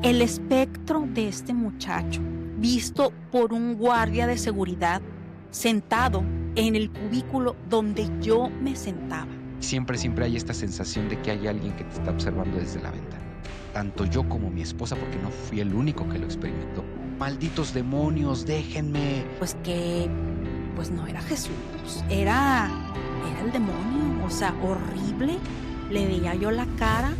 el espectro de este muchacho, visto por un guardia de seguridad sentado en el cubículo donde yo me sentaba. Siempre hay esta sensación de que hay alguien que te está observando desde la ventana. Tanto yo como mi esposa, porque no fui el único que lo experimentó. Malditos demonios, déjenme. Pues no era Jesús, era el demonio, o sea, horrible. Le veía yo la cara.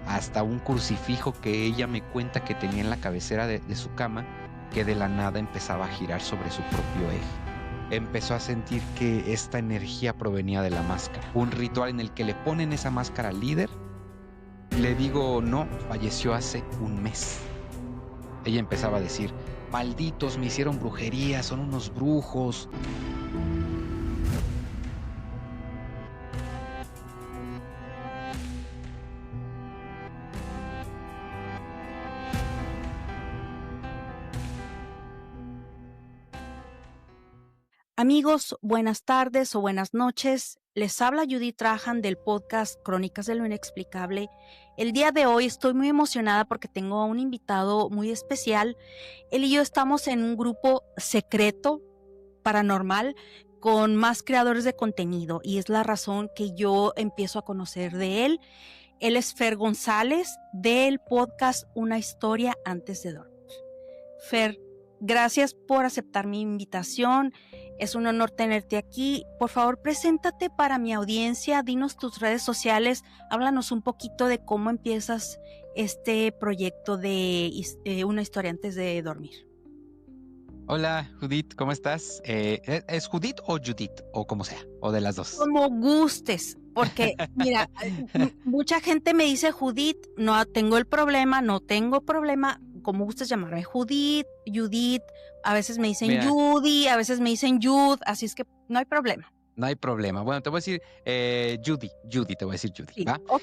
Hasta un crucifijo que ella me cuenta que tenía en la cabecera de su cama, que de la nada empezaba a girar sobre su propio eje. Empezó a sentir que esta energía provenía de la máscara. Un ritual en el que le ponen esa máscara al líder. Le digo, no, falleció hace un mes. Ella empezaba a decir, malditos, me hicieron brujería, son unos brujos. Amigos, buenas tardes o buenas noches. Les habla Judith Trajan del podcast Crónicas de lo Inexplicable. El día de hoy estoy muy emocionada porque tengo a un invitado muy especial. Él y yo estamos en un grupo secreto paranormal con más creadores de contenido y es la razón que yo empiezo a conocer de él. Él es Fer González del podcast Una historia antes de dormir. Fer, gracias por aceptar mi invitación. Es un honor tenerte aquí. Por favor, preséntate para mi audiencia, dinos tus redes sociales, háblanos un poquito de cómo empiezas este proyecto de Una historia antes de dormir. Hola, Judith, ¿cómo estás? ¿Es Judith o Judith? O como sea, o de las dos. Como gustes, porque mira, mucha gente me dice Judith, no tengo problema, como gustes llamarme, Judith, a veces me dicen Mira, Judy, a veces me dicen Jud, así es que no hay problema. no hay problema. Bueno, te voy a decir Judy, te voy a decir Judy, Sí, ¿va? ok.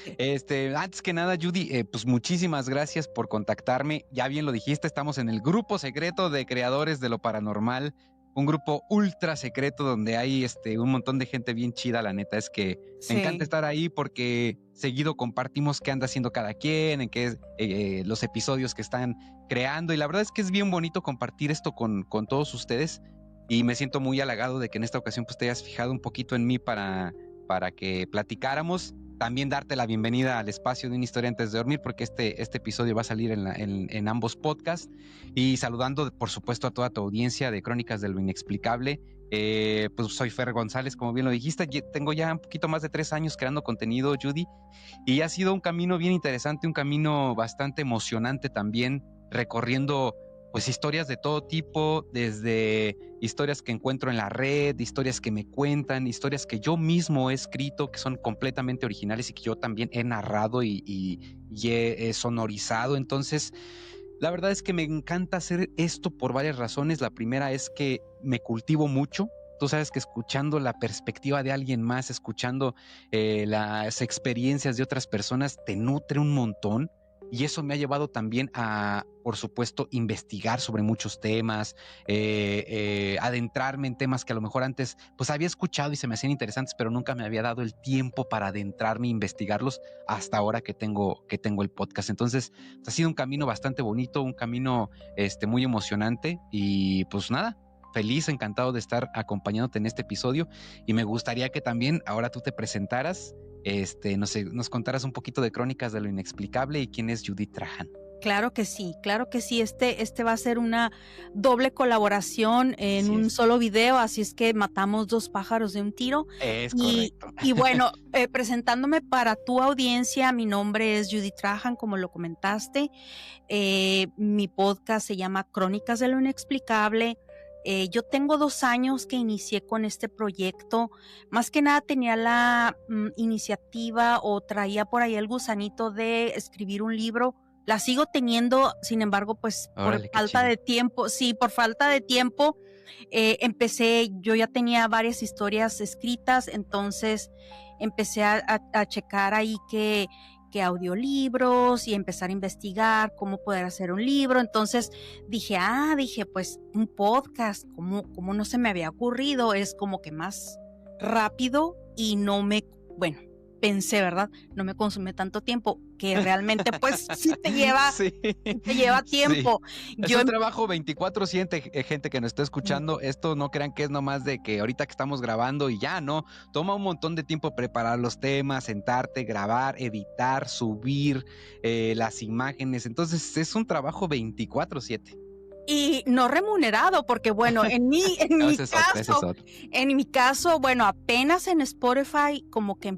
Antes que nada, Judy, pues muchísimas gracias por contactarme. Ya bien lo dijiste, estamos en el grupo secreto de creadores de lo paranormal, un grupo ultra secreto donde hay un montón de gente bien chida. La neta es que me encanta Sí. estar ahí porque seguido compartimos qué anda haciendo cada quien, en qué los episodios que están creando, y la verdad es que es bien bonito compartir esto con todos ustedes. Y me siento muy halagado de que en esta ocasión pues te hayas fijado un poquito en mí para que platicáramos. También darte la bienvenida al espacio de Una historia antes de dormir, porque este episodio va a salir en ambos podcasts. Y saludando, por supuesto, a toda tu audiencia de Crónicas de lo Inexplicable. Pues soy Fer González, como bien lo dijiste. Tengo ya un poquito más de 3 años creando contenido, Judy. Y ha sido un camino bien interesante, un camino bastante emocionante también, recorriendo pues historias de todo tipo, desde historias que encuentro en la red, historias que me cuentan, historias que yo mismo he escrito, que son completamente originales y que yo también he narrado y he sonorizado. Entonces, la verdad es que me encanta hacer esto por varias razones. La primera es que me cultivo mucho. Tú sabes que escuchando la perspectiva de alguien más, escuchando las experiencias de otras personas, te nutre un montón. Y eso me ha llevado también a, por supuesto, investigar sobre muchos temas, adentrarme en temas que a lo mejor antes pues había escuchado y se me hacían interesantes, pero nunca me había dado el tiempo para adentrarme e investigarlos hasta ahora que tengo el podcast. Entonces, ha sido un camino bastante bonito, un camino muy emocionante, y pues nada, feliz, encantado de estar acompañándote en este episodio. Y me gustaría que también ahora tú te presentaras, nos contaras un poquito de Crónicas de lo Inexplicable y quién es Judith Trajan. Claro que sí, claro que sí. Este va a ser una doble colaboración en Así un es. solo video, así es que matamos 2 pájaros de un tiro. Es Y, correcto. y bueno, presentándome para tu audiencia, mi nombre es Judith Trajan, como lo comentaste. Mi podcast se llama Crónicas de lo Inexplicable. Yo tengo 2 años que inicié con este proyecto. Más que nada tenía la iniciativa o traía por ahí el gusanito de escribir un libro. La sigo teniendo, sin embargo, pues por Órale, qué falta chido. de tiempo, empecé, yo ya tenía varias historias escritas, entonces empecé a checar ahí que audiolibros y empezar a investigar cómo poder hacer un libro. Entonces dije, pues un podcast, como no se me había ocurrido, es como que más rápido y bueno, pensé, ¿verdad? No me consume tanto tiempo, que realmente pues sí te lleva, Sí, te lleva sí. tiempo. Es Yo un trabajo 24/7, gente que nos está em- escuchando. Esto no crean que es nomás de que ahorita que estamos grabando y ya, no. Toma un montón de tiempo preparar los temas, sentarte, grabar, editar, subir las imágenes. Entonces es un trabajo 24/7. y no remunerado, porque bueno, en mi Ese es otro, ese es caso, otro. bueno, apenas en Spotify como que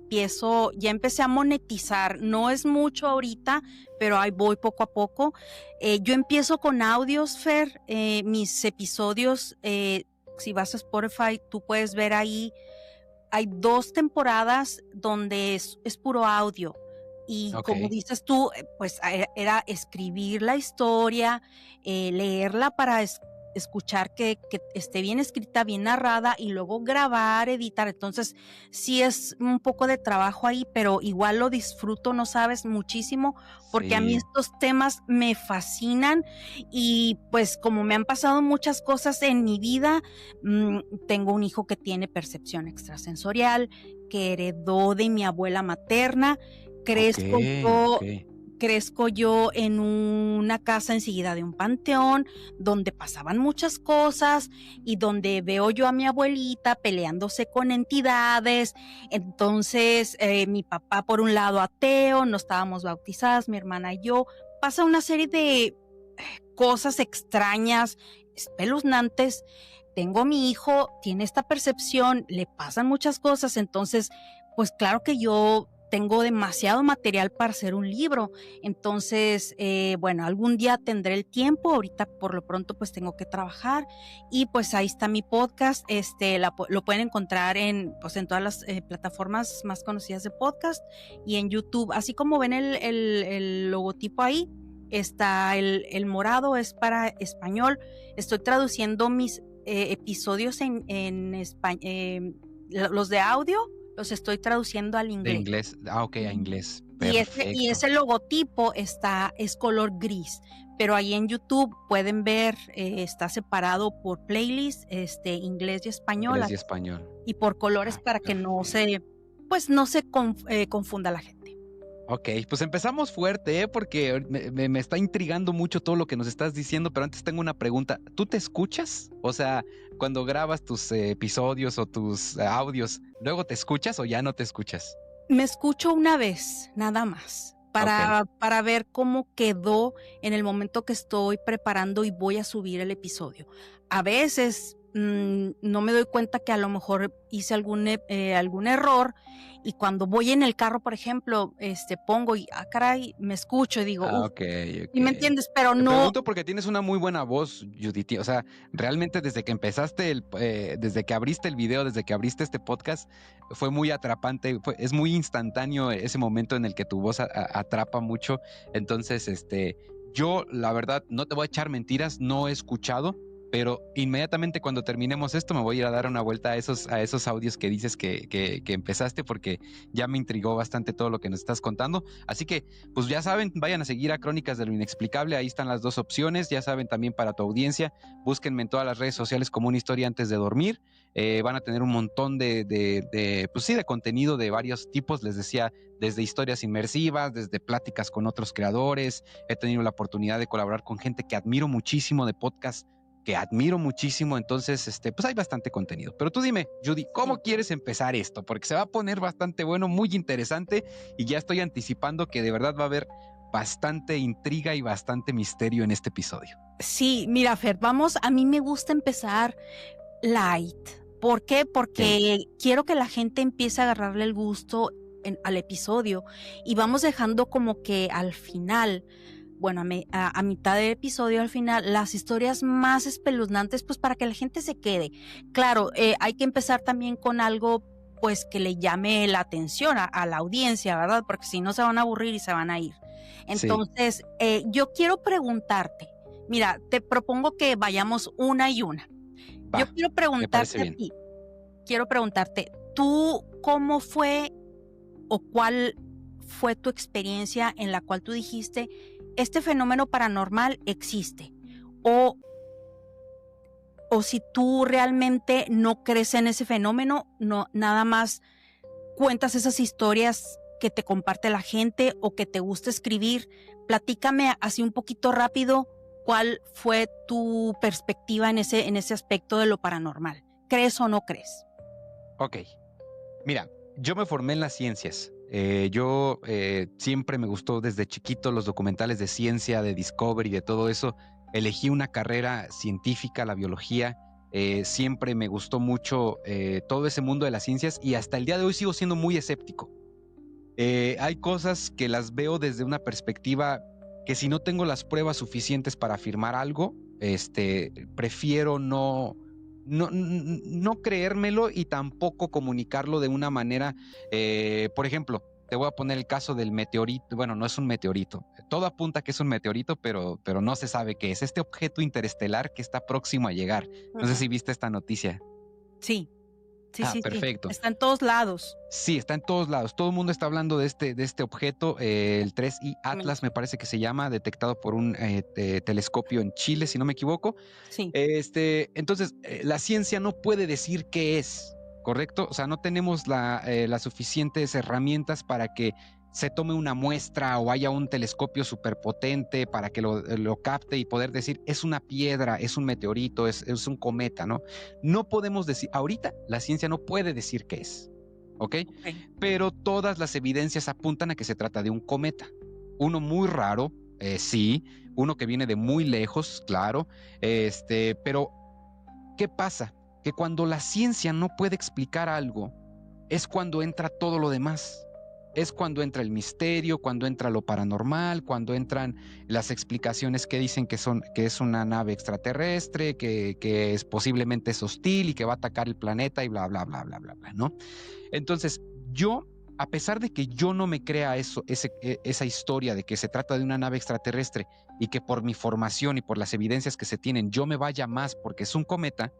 ya empecé a monetizar. No es mucho ahorita, pero ahí voy poco a poco. Yo empiezo con audios, Fer, mis episodios, si vas a Spotify, tú puedes ver ahí, hay 2 temporadas donde es puro audio. Y Ok. como dices tú, pues era escribir la historia, leerla para escuchar que esté bien escrita, bien narrada y luego grabar, editar. Entonces, sí es un poco de trabajo ahí, pero igual lo disfruto, no sabes, muchísimo, porque a mí Sí. estos temas me fascinan y pues como me han pasado muchas cosas en mi vida, tengo un hijo que tiene percepción extrasensorial, que heredó de mi abuela materna. Ok, Crezco ok. yo, crezco yo en una casa enseguida de un panteón, donde pasaban muchas cosas y donde veo yo a mi abuelita peleándose con entidades. Entonces, mi papá por un lado ateo, no estábamos bautizadas, mi hermana y yo. Pasa una serie de cosas extrañas, espeluznantes. Tengo a mi hijo, tiene esta percepción, le pasan muchas cosas, entonces, pues claro que yo tengo demasiado material para hacer un libro. Entonces, bueno, algún día tendré el tiempo, ahorita por lo pronto pues tengo que trabajar y pues ahí está mi podcast, lo pueden encontrar pues en todas las plataformas más conocidas de podcast y en YouTube, así como ven el logotipo ahí, está el morado, es para español. Estoy traduciendo mis episodios en español, los de audio los estoy traduciendo al De inglés. inglés. Ah, ok, a inglés. Y Perfecto. ese logotipo es color gris, pero ahí en YouTube pueden ver, está separado por playlist, inglés y español, Inglés y español. y por colores Ah, para que perfecto. pues no se confunda la gente. Ok, pues empezamos fuerte, ¿eh? Porque me está intrigando mucho todo lo que nos estás diciendo, pero antes tengo una pregunta. ¿Tú te escuchas? O sea, cuando grabas tus episodios o tus audios, ¿luego te escuchas o ya no te escuchas? Me escucho una vez, nada más, Ok. para ver cómo quedó en el momento que estoy preparando y voy a subir el episodio. A veces no me doy cuenta que a lo mejor hice algún error y cuando voy en el carro, por ejemplo, pongo y, caray, me escucho y digo, Ah, uff, ok, ¿sí me ok. entiendes? Pero Te no, pregunto porque tienes una muy buena voz, Judith. O sea, realmente desde que empezaste desde que abriste el video, desde que abriste este podcast, fue muy atrapante, es muy instantáneo ese momento en el que tu voz atrapa mucho. Entonces, yo, la verdad, no te voy a echar mentiras, no he escuchado, pero inmediatamente cuando terminemos esto me voy a ir a dar una vuelta a esos audios que dices que empezaste porque ya me intrigó bastante todo lo que nos estás contando. Así que pues ya saben, vayan a seguir a Crónicas de lo Inexplicable, ahí están las dos opciones, ya saben también para tu audiencia, búsquenme en todas las redes sociales como Una Historia Antes de Dormir, van a tener un montón pues sí, de contenido de varios tipos, les decía, desde historias inmersivas, desde pláticas con otros creadores, he tenido la oportunidad de colaborar con gente que admiro muchísimo de podcast, que admiro muchísimo, entonces, pues hay bastante contenido. Pero tú dime, Judy, ¿cómo sí. quieres empezar esto? Porque se va a poner bastante bueno, muy interesante, y ya estoy anticipando que de verdad va a haber bastante intriga y bastante misterio en este episodio. Sí, mira, Fer, a mí me gusta empezar light. ¿Por qué? Ok. Porque quiero que la gente empiece a agarrarle el gusto al episodio y vamos dejando como que al final, bueno, a mitad del episodio al final, las historias más espeluznantes, pues para que la gente se quede. Claro, hay que empezar también con algo pues que le llame la atención a la audiencia, ¿verdad? Porque si no se van a aburrir y se van a ir. Sí, Entonces, yo quiero preguntarte, mira, te propongo que vayamos una y una. Yo va, quiero me parece preguntarte a bien. ti, quiero preguntarte, ¿tú cómo fue o cuál fue tu experiencia en la cual tú dijiste, este fenómeno paranormal existe? O, o si tú realmente no crees en ese fenómeno, no, nada más cuentas esas historias que te comparte la gente o que te gusta escribir. Platícame así un poquito rápido cuál fue tu perspectiva en ese aspecto de lo paranormal. ¿Crees o no crees? Ok, mira, yo me formé en las ciencias. Yo siempre me gustó desde chiquito los documentales de ciencia, de Discovery, de todo eso. Elegí una carrera científica, la biología. Siempre me gustó mucho todo ese mundo de las ciencias y hasta el día de hoy sigo siendo muy escéptico. Hay cosas que las veo desde una perspectiva que si no tengo las pruebas suficientes para afirmar algo, prefiero no creérmelo y tampoco comunicarlo de una manera, por ejemplo, te voy a poner el caso del meteorito. Bueno, no es un meteorito. Todo apunta que es un meteorito, pero no se sabe qué es. Este objeto interestelar que está próximo a llegar. No sé si viste esta noticia. Sí, sí, Ah, sí, sí. perfecto. Está en todos lados. Sí, está en todos lados. Todo el mundo está hablando de este objeto, el 3I Atlas, me parece que se llama, detectado por un telescopio en Chile, si no me equivoco. Sí. Entonces, la ciencia no puede decir qué es, ¿correcto? O sea, no tenemos las suficientes herramientas para que se tome una muestra o haya un telescopio superpotente para que lo capte y poder decir, es una piedra, es un meteorito, es un cometa, ¿no? No podemos decir, ahorita la ciencia no puede decir qué es. ¿Ok? Pero todas las evidencias apuntan a que se trata de un cometa. Uno muy raro, sí, uno que viene de muy lejos, claro, pero ¿qué pasa? Que cuando la ciencia no puede explicar algo, es cuando entra todo lo demás. Es cuando entra el misterio, cuando entra lo paranormal, cuando entran las explicaciones que dicen que es una nave extraterrestre, que posiblemente es hostil y que va a atacar el planeta y bla, bla, bla, bla, bla, bla, ¿no? Entonces, yo, a pesar de que yo no me crea esa historia de que se trata de una nave extraterrestre y que por mi formación y por las evidencias que se tienen yo me vaya más porque es un cometa,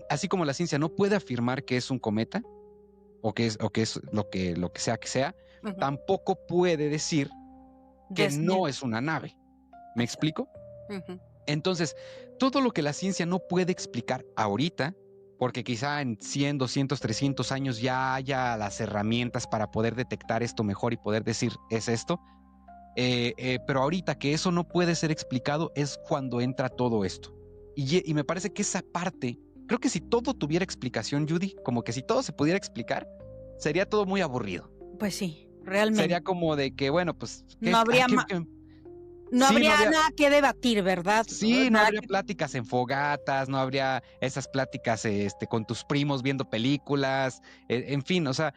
así como la ciencia no puede afirmar que es un cometa o que es lo que sea, tampoco puede decir que no es una nave. ¿Me explico? Entonces, todo lo que la ciencia no puede explicar ahorita, porque quizá en 100, 200, 300 años ya haya las herramientas para poder detectar esto mejor y poder decir, es esto, pero ahorita que eso no puede ser explicado es cuando entra todo esto. Y me parece que esa parte, creo que si todo tuviera explicación, Judy, como que si todo se pudiera explicar, sería todo muy aburrido. Pues sí, realmente. Sería como de que, bueno, pues... No habría nada que debatir, ¿verdad? Sí, no habría pláticas en fogatas, no habría esas pláticas con tus primos viendo películas, en fin, o sea,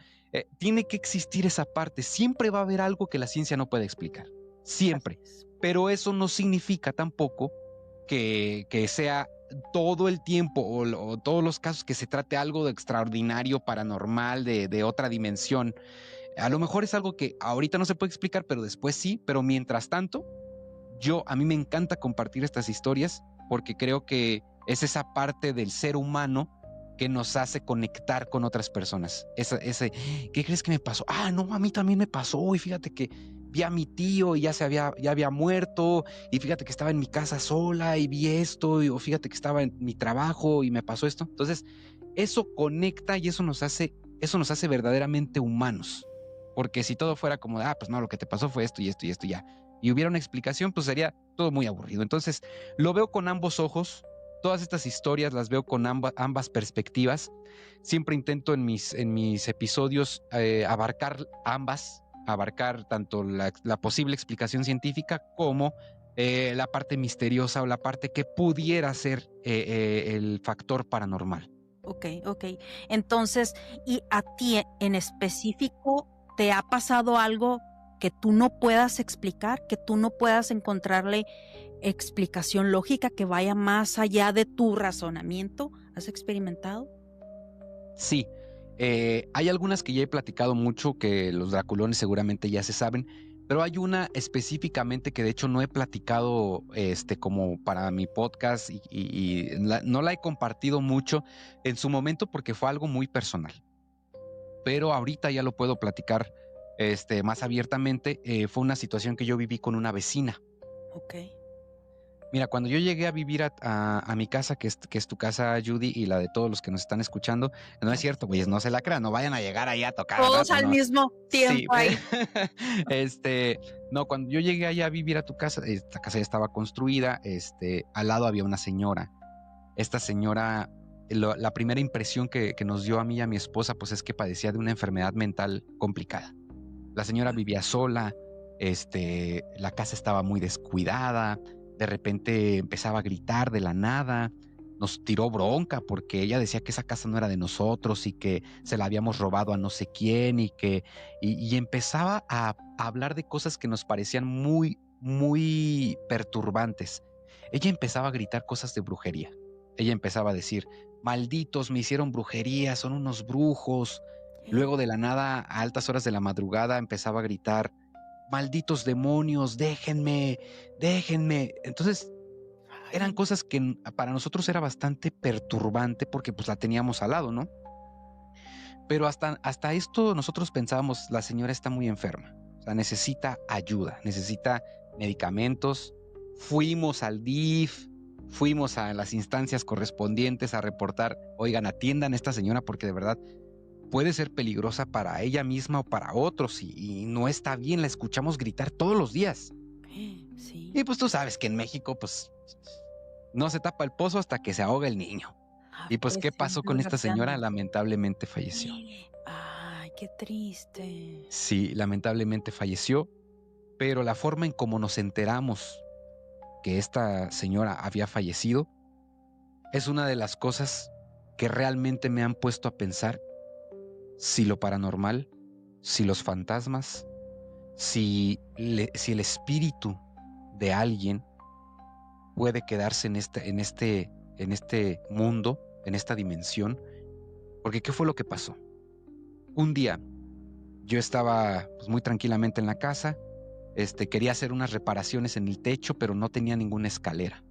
tiene que existir esa parte. Siempre va a haber algo que la ciencia no puede explicar, siempre. Pero eso no significa tampoco que sea todo el tiempo o todos los casos que se trate algo de extraordinario, paranormal, de otra dimensión. A lo mejor es algo que ahorita no se puede explicar, pero después sí, pero mientras tanto... A mí me encanta compartir estas historias porque creo que es esa parte del ser humano que nos hace conectar con otras personas. ¿Qué crees que me pasó? Ah, no, a mí también me pasó y fíjate que vi a mi tío y ya había muerto y fíjate que estaba en mi casa sola y vi esto o fíjate que estaba en mi trabajo y me pasó esto. Entonces, eso conecta y eso nos hace verdaderamente humanos. Porque si todo fuera como, pues no, lo que te pasó fue esto y esto y esto y ya, y hubiera una explicación, pues sería todo muy aburrido. Entonces, lo veo con ambos ojos. Todas estas historias las veo con ambas perspectivas. Siempre intento en mis episodios abarcar ambas, abarcar tanto la posible explicación científica como la parte misteriosa o la parte que pudiera ser el factor paranormal. Ok. Entonces, ¿y a ti en específico te ha pasado algo que tú no puedas explicar, que tú no puedas encontrarle explicación lógica que vaya más allá de tu razonamiento? ¿Has experimentado? Sí, hay algunas que ya he platicado mucho, que los draculones seguramente ya se saben, pero hay una específicamente que de hecho no he platicado como para mi podcast y no la he compartido mucho en su momento porque fue algo muy personal. Pero ahorita ya lo puedo platicar más abiertamente. Fue una situación que yo viví con una vecina. Ok. Mira, cuando yo llegué a vivir a mi casa, que es tu casa, Judy, y la de todos los que nos están escuchando, no es cierto, güeyes, no se la crean, no vayan a llegar ahí a tocar al Todos rato, al no. mismo Sí, tiempo ahí. no, cuando yo llegué allá a vivir a tu casa, esta casa ya estaba construida, al lado había una señora. Esta señora, la primera impresión que nos dio a mí y a mi esposa, pues es que padecía de una enfermedad mental complicada. La señora vivía sola, la casa estaba muy descuidada, de repente empezaba a gritar de la nada, nos tiró bronca porque ella decía que esa casa no era de nosotros y que se la habíamos robado a no sé quién y empezaba a hablar de cosas que nos parecían muy, muy perturbantes. Ella empezaba a gritar cosas de brujería. Ella empezaba a decir, malditos, me hicieron brujería, son unos brujos. Luego de la nada, a altas horas de la madrugada, empezaba a gritar, malditos demonios, déjenme, déjenme. Entonces, eran cosas que para nosotros era bastante perturbante porque pues la teníamos al lado, ¿no? Pero hasta esto nosotros pensábamos, la señora está muy enferma, o sea, necesita ayuda, necesita medicamentos. Fuimos al DIF, fuimos a las instancias correspondientes a reportar, oigan, atiendan a esta señora porque de verdad puede ser peligrosa para ella misma o para otros y no está bien, la escuchamos gritar todos los días. Sí. Y pues tú sabes que en México pues no se tapa el pozo hasta que se ahoga el niño. Y pues, ¿qué pasó con esta señora? Lamentablemente falleció. Ay, qué triste. Sí, lamentablemente falleció, pero la forma en cómo nos enteramos que esta señora había fallecido es una de las cosas que realmente me han puesto a pensar si lo paranormal, si los fantasmas, si el espíritu de alguien puede quedarse en este mundo, en esta dimensión. Porque ¿qué fue lo que pasó? Un día yo estaba pues, muy tranquilamente en la casa, quería hacer unas reparaciones en el techo, pero no tenía ninguna escalera.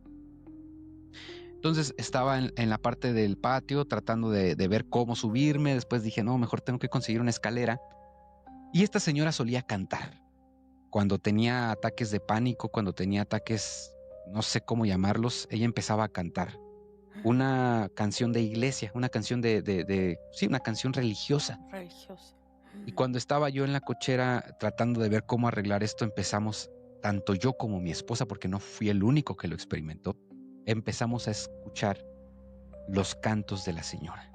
Entonces estaba en la parte del patio tratando de ver cómo subirme. Después dije, no, mejor tengo que conseguir una escalera. Y esta señora solía cantar. Cuando tenía ataques de pánico, cuando tenía ataques, no sé cómo llamarlos, ella empezaba a cantar. Una canción de iglesia, una canción sí, una canción religiosa. Y cuando estaba yo en la cochera tratando de ver cómo arreglar esto, empezamos, tanto yo como mi esposa, porque no fui el único que lo experimentó, empezamos a escuchar los cantos de la señora.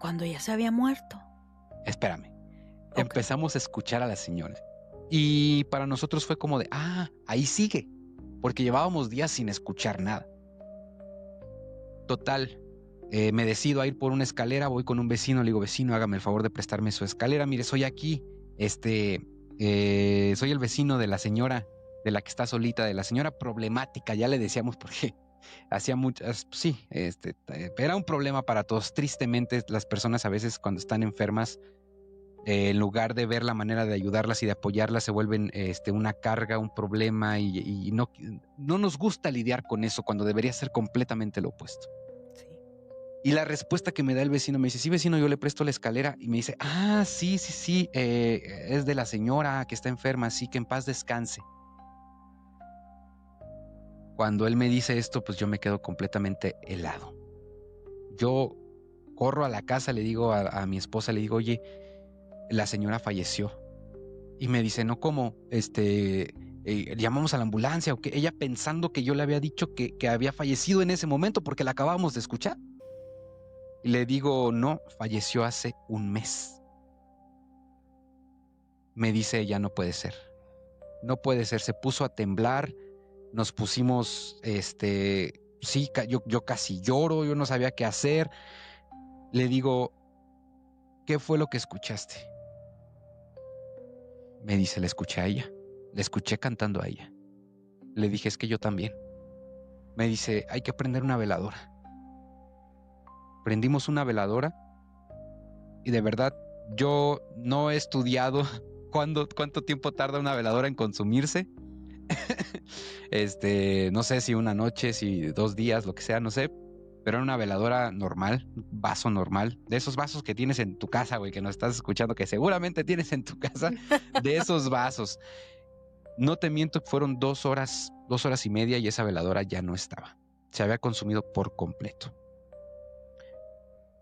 Cuando ya se había muerto. Espérame. Okay. Empezamos a escuchar a la señora. Y para nosotros fue como de, ahí sigue, porque llevábamos días sin escuchar nada. Total, me decido a ir por una escalera, voy con un vecino, le digo, vecino, hágame el favor de prestarme su escalera, mire, soy aquí, soy el vecino de la señora, de la que está solita, de la señora problemática, ya le decíamos porque hacía muchas, sí, era un problema para todos. Tristemente, las personas a veces cuando están enfermas, en lugar de ver la manera de ayudarlas y de apoyarlas, se vuelven una carga, un problema y no nos gusta lidiar con eso cuando debería ser completamente lo opuesto. Sí. Y la respuesta que me da el vecino me dice, sí, vecino, yo le presto la escalera. Y me dice, sí, es de la señora que está enferma, así que en paz descanse. Cuando él me dice esto, pues yo me quedo completamente helado. Yo corro a la casa, le digo a mi esposa, le digo, oye, la señora falleció. Y me dice, no, ¿cómo? Llamamos a la ambulancia, o que ella pensando que yo le había dicho que había fallecido en ese momento porque la acabábamos de escuchar. Y le digo, no, falleció hace un mes. Me dice ella, no puede ser. No puede ser, se puso a temblar, nos pusimos, sí, yo casi lloro, yo no sabía qué hacer. Le digo, ¿qué fue lo que escuchaste? Me dice, la escuché a ella, la escuché cantando a ella. Le dije, es que yo también. Me dice, hay que prender una veladora. Prendimos una veladora y de verdad yo no he estudiado cuánto tiempo tarda una veladora en consumirse. No sé si una noche, si 2 días, lo que sea, no sé. Pero era una veladora normal, un vaso normal, de esos vasos que tienes en tu casa, güey, que nos estás escuchando, que seguramente tienes en tu casa, de esos vasos. No te miento, fueron 2 horas y media y esa veladora ya no estaba. Se había consumido por completo.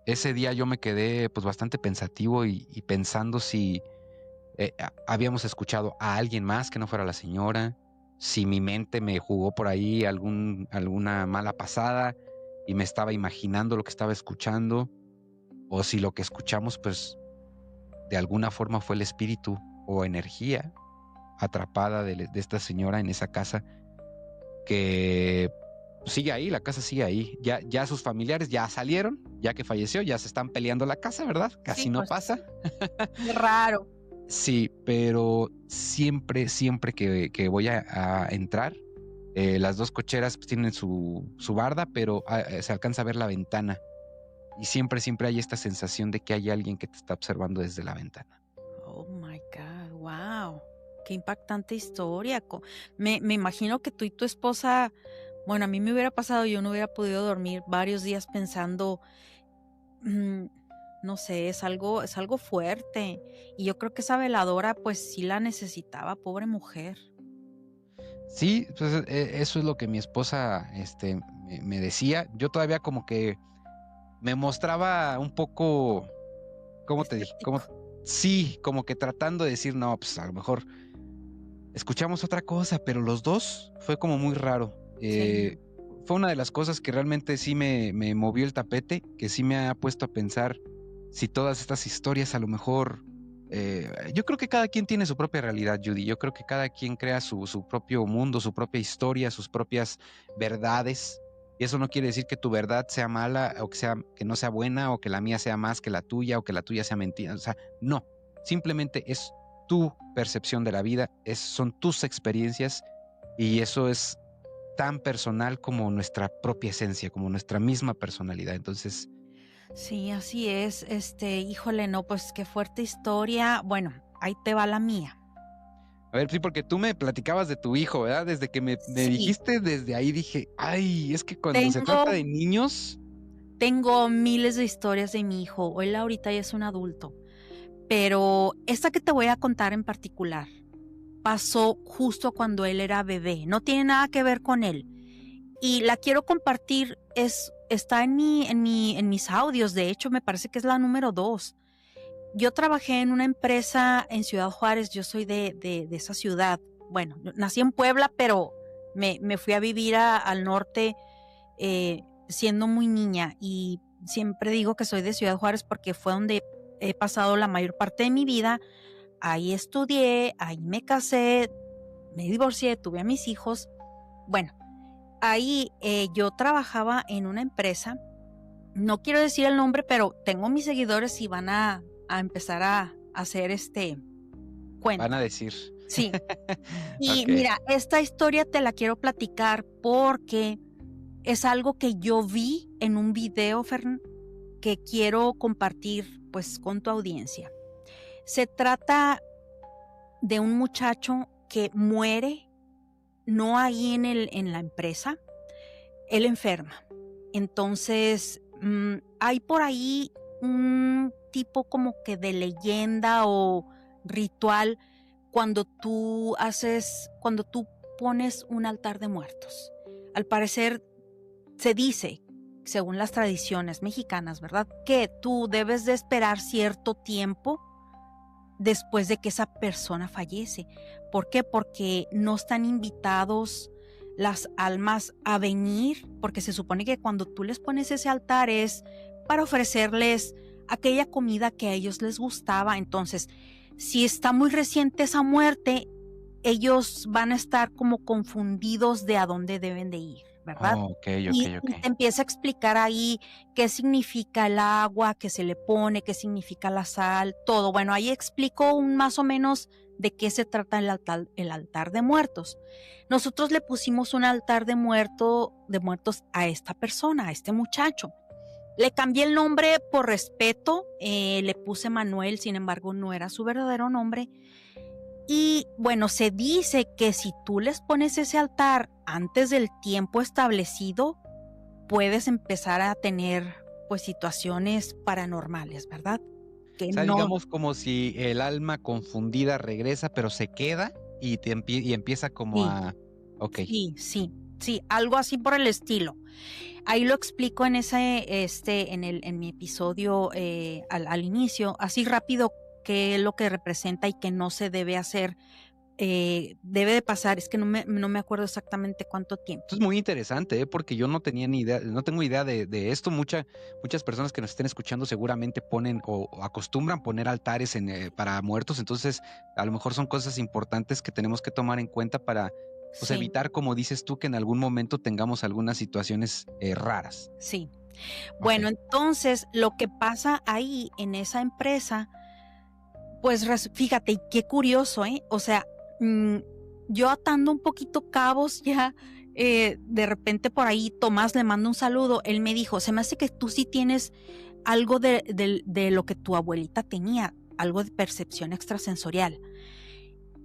Ese día yo me quedé pues bastante pensativo y pensando si habíamos escuchado a alguien más que no fuera la señora, si mi mente me jugó por ahí alguna mala pasada y me estaba imaginando lo que estaba escuchando, o si lo que escuchamos pues de alguna forma fue el espíritu o energía atrapada de esta señora en esa casa que sigue ahí, la casa sigue ahí. Ya sus familiares ya salieron, ya que falleció, ya se están peleando la casa, ¿verdad? Casi Sí, no pues pasa. qué raro. Sí, pero siempre que voy a entrar, las dos cocheras pues, tienen su barda, pero se alcanza a ver la ventana. Y siempre hay esta sensación de que hay alguien que te está observando desde la ventana. Oh my God, wow. Qué impactante historia. Me imagino que tú y tu esposa, bueno, a mí me hubiera pasado, yo no hubiera podido dormir varios días pensando, mm, no sé, es algo fuerte. Y yo creo que esa veladora, pues sí la necesitaba, pobre mujer. Sí, pues eso es lo que mi esposa me decía. Yo todavía como que me mostraba un poco, ¿cómo te dije? Escéptico. Sí, como que tratando de decir, no, pues a lo mejor escuchamos otra cosa, pero los dos fue como muy raro. Sí. Fue una de las cosas que realmente sí me movió el tapete, que sí me ha puesto a pensar si todas estas historias a lo mejor... yo creo que cada quien tiene su propia realidad, Judy. Yo creo que cada quien crea su propio mundo, su propia historia, sus propias verdades. Y eso no quiere decir que tu verdad sea mala o que no sea buena o que la mía sea más que la tuya o que la tuya sea mentira. O sea, no. Simplemente es tu percepción de la vida, son tus experiencias y eso es tan personal como nuestra propia esencia, como nuestra misma personalidad. Entonces, Sí, así es. Híjole, no, pues qué fuerte historia. Bueno, ahí te va la mía. a ver, sí, porque tú me platicabas de tu hijo, ¿verdad? Desde que me Sí, dijiste, desde ahí dije, ay, es que cuando se tengo trata de niños, Tengo miles de historias de mi hijo. Él ahorita ya es un adulto, pero esta que te voy a contar en particular pasó justo cuando él era bebé. No tiene nada que ver con él. Y la quiero compartir, está en mis audios. De hecho, me parece que es la número 2. Yo trabajé en una empresa en Ciudad Juárez. Yo soy de esa ciudad. Bueno, nací en Puebla, pero me fui a vivir al norte siendo muy niña, y siempre digo que soy de Ciudad Juárez porque fue donde he pasado la mayor parte de mi vida. Ahí estudié, ahí me casé, me divorcié, tuve a mis hijos. Bueno, ahí yo trabajaba en una empresa, no quiero decir el nombre, pero tengo mis seguidores y van a empezar a hacer van cuenta. a decir, Sí, y ok, mira, esta historia te la quiero platicar porque es algo que yo vi en un video, Fern, que quiero compartir pues con tu audiencia. Se trata de un muchacho que muere, no ahí en la empresa, él enferma. Entonces, hay por ahí un tipo como que de leyenda o ritual cuando tú pones un altar de muertos. Al parecer se dice, según las tradiciones mexicanas, ¿verdad?, que tú debes de esperar cierto tiempo después de que esa persona fallece. ¿Por qué? Porque no están invitados las almas a venir, porque se supone que cuando tú les pones ese altar es para ofrecerles aquella comida que a ellos les gustaba. Entonces, si está muy reciente esa muerte, ellos van a estar como confundidos de a dónde deben de ir, ¿verdad? oh, ok, ok, ok. Y te empieza a explicar ahí qué significa el agua que se le pone, qué significa la sal, todo. Bueno, ahí explico más o menos de qué se trata el altar de muertos. Nosotros le pusimos un altar de muertos a esta persona, a este muchacho. Le cambié el nombre por respeto, le puse Manuel, sin embargo no era su verdadero nombre. Y bueno, se dice que si tú les pones ese altar antes del tiempo establecido, puedes empezar a tener pues situaciones paranormales, ¿verdad? Que O sea, no, digamos como si el alma confundida regresa, pero se queda y, y empieza como Sí, a... Ok, sí, algo así por el estilo. Ahí lo explico en en mi episodio al inicio, así rápido qué es lo que representa y qué no se debe hacer, debe de pasar, es que no me acuerdo exactamente cuánto tiempo. esto es muy interesante, porque yo no tenía ni idea, no tengo idea de esto. Muchas personas que nos estén escuchando seguramente ponen o acostumbran poner altares para muertos, entonces a lo mejor son cosas importantes que tenemos que tomar en cuenta para pues, Sí, evitar, como dices tú, que en algún momento tengamos algunas situaciones raras. sí. Ok, Bueno, entonces lo que pasa ahí en esa empresa, pues fíjate, y qué curioso, ¿eh? O sea, yo atando un poquito cabos ya, de repente por ahí Tomás le manda un saludo, él me dijo, se me hace que tú sí tienes algo de lo que tu abuelita tenía, algo de percepción extrasensorial.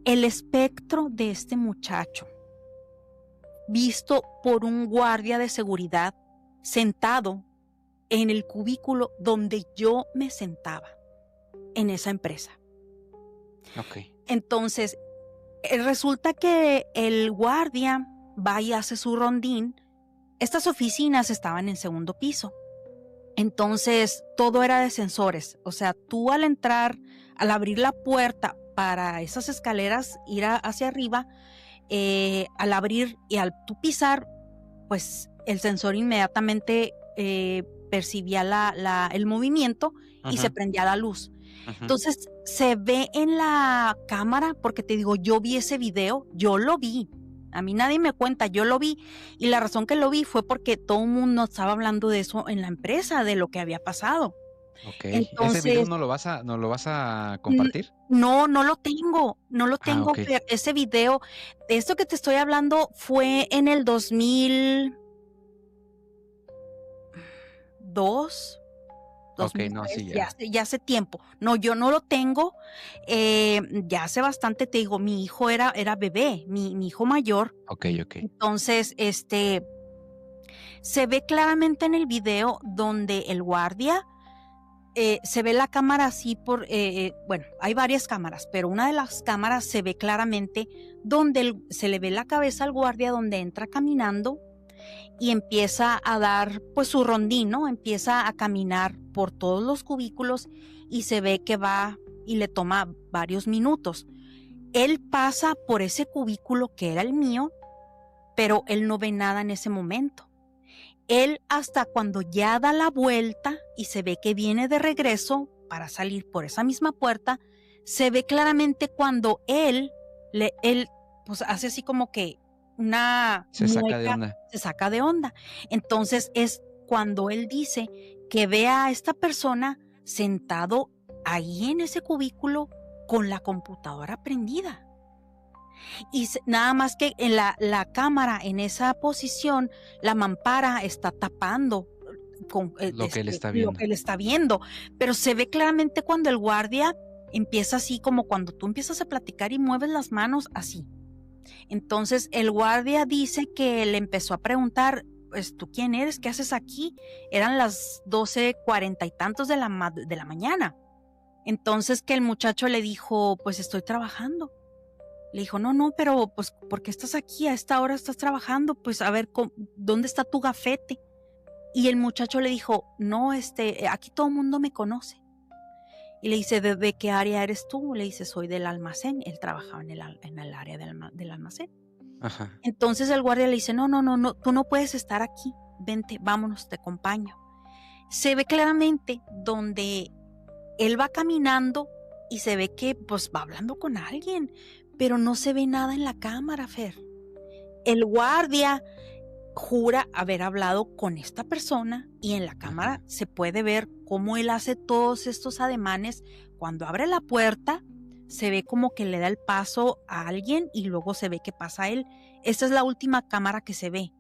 El espectro de este muchacho, visto por un guardia de seguridad sentado en el cubículo donde yo me sentaba en esa empresa. ok. Entonces, resulta que el guardia va y hace su rondín. Estas oficinas estaban en segundo piso. Entonces, todo era de sensores. O sea, tú al entrar, al abrir la puerta para esas escaleras, ir hacia arriba, al abrir y al tú pisar, pues el sensor inmediatamente percibía el movimiento y se Ujú, prendía la luz. ujú. Entonces se ve en la cámara, porque te digo, yo vi ese video, yo lo vi. A mí nadie me cuenta, yo lo vi. Y la razón que lo vi fue porque todo el mundo estaba hablando de eso en la empresa, de lo que había pasado. Ok, ¿ese video Entonces, no lo vas a n- compartir? no lo tengo, no lo Ah, tengo, ok, Fer. Ese video, de esto que te estoy hablando, fue en el 2002. ok, no, 2003, sí, ya. ya hace tiempo. No, yo no lo tengo, ya hace bastante, te digo, mi hijo era bebé, mi hijo mayor. Ok, ok. Entonces, se ve claramente en el video donde el guardia, se ve la cámara así bueno, hay varias cámaras, pero una de las cámaras se ve claramente donde se le ve la cabeza al guardia donde entra caminando y empieza a dar pues su rondín, ¿no? Empieza a caminar por todos los cubículos y se ve que va y le toma varios minutos. Él pasa por ese cubículo que era el mío, pero él no ve nada en ese momento. Él hasta cuando ya da la vuelta y se ve que viene de regreso para salir por esa misma puerta, se ve claramente cuando él pues hace así como que una Se saca de mueca, onda. se saca de onda. Entonces es cuando él dice que ve a esta persona sentado ahí en ese cubículo con la computadora prendida. Y nada más que en la cámara, en esa posición, la mampara está tapando Lo que él está lo viendo. que él está viendo. Pero se ve claramente cuando el guardia empieza así, como cuando tú empiezas a platicar y mueves las manos así. Entonces el guardia dice que le empezó a preguntar, pues, ¿tú quién eres? ¿Qué haces aquí? Eran las 12:40 y tantos de de la mañana. Entonces que el muchacho le dijo, pues estoy trabajando. Le dijo, no, pero pues, ¿por qué estás aquí? A esta hora estás trabajando, pues a ver, ¿dónde está tu gafete? Y el muchacho le dijo, no, aquí todo el mundo me conoce. Y le dice, ¿de qué área eres tú? Le dice, soy del almacén. Él trabajaba en el área del almacén. Ajá. Entonces el guardia le dice, no, tú no puedes estar aquí. Vente, vámonos, te acompaño. Se ve claramente donde él va caminando y se ve que pues va hablando con alguien, pero no se ve nada en la cámara, Fer. El guardia jura haber hablado con esta persona y en la cámara Ajá. se puede ver cómo él hace todos estos ademanes. Cuando abre la puerta, se ve como que le da el paso a alguien y luego se ve que pasa él. Esta es la última cámara que se ve.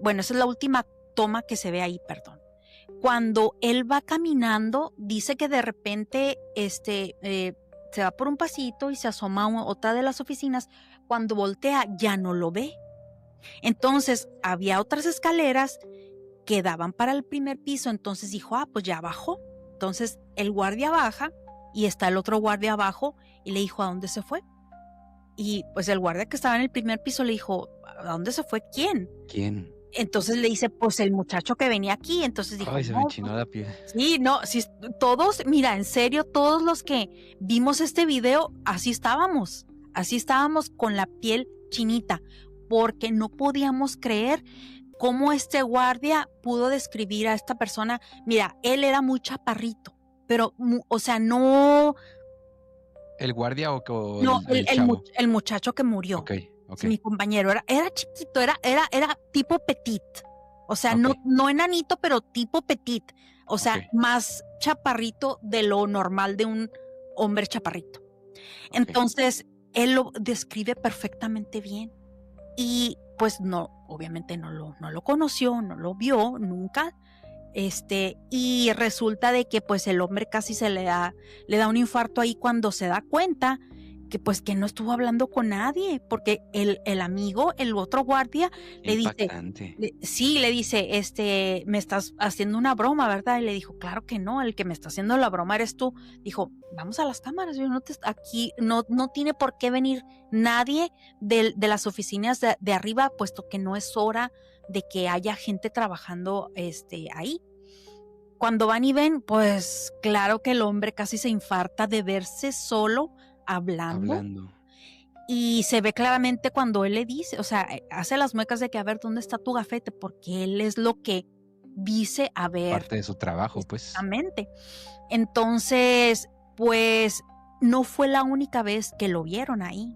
Bueno, esa es la última toma que se ve ahí, perdón. Cuando él va caminando, dice que de repente se va por un pasito y se asoma a otra de las oficinas. Cuando voltea, ya no lo ve. Entonces, había otras escaleras que daban para el primer piso. Entonces dijo, pues ya bajó. Entonces, el guardia baja y está el otro guardia abajo y le dijo, ¿a dónde se fue? Y pues el guardia que estaba en el primer piso le dijo, ¿a dónde se fue? ¿Quién? ¿Quién? Entonces le dice, pues el muchacho que venía aquí. Entonces dijo, Ay, se me no, pues enchinó la piel. sí, no, sí, todos, mira, en serio, todos los que vimos este video, así estábamos con la piel chinita, porque no podíamos creer cómo este guardia pudo describir a esta persona. Mira, él era muy chaparrito, pero, o sea, no, ¿El guardia o no, el chavo? el muchacho que murió, Ok, ok, sí, mi compañero, era chiquito, era tipo petit, o sea, ok, no enanito, pero tipo petit, o ok, sea, más chaparrito de lo normal de un hombre chaparrito. ok. Entonces, él lo describe perfectamente bien y pues no, obviamente no lo conoció, no lo vio nunca. Y resulta de que pues el hombre casi le da un infarto ahí cuando se da cuenta que pues que no estuvo hablando con nadie, porque el amigo, el otro guardia, le dice, Impactante. sí, le dice, me estás haciendo una broma, ¿verdad? Y le dijo, claro que no, el que me está haciendo la broma eres tú. Dijo, vamos a las cámaras, yo no te, aquí no tiene por qué venir nadie de las oficinas de arriba, puesto que no es hora de que haya gente trabajando ahí. Cuando van y ven, pues claro que el hombre casi se infarta de verse solo hablando Hablando. y se ve claramente cuando él le dice, o sea, hace las muecas de que a ver, ¿dónde está tu gafete? Porque él es lo que dice a ver Parte de su trabajo, pues. exactamente. Entonces, pues no fue la única vez que lo vieron ahí.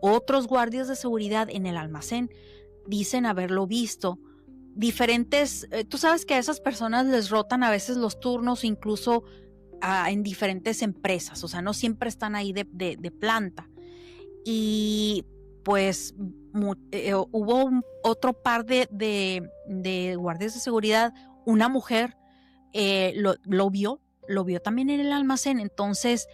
Otros guardias de seguridad en el almacén dicen haberlo visto. Diferentes, tú sabes que a esas personas les rotan a veces los turnos, incluso en diferentes empresas, o sea, no siempre están ahí de planta. Y pues hubo otro par de guardias de seguridad, una mujer lo vio también en el almacén, entonces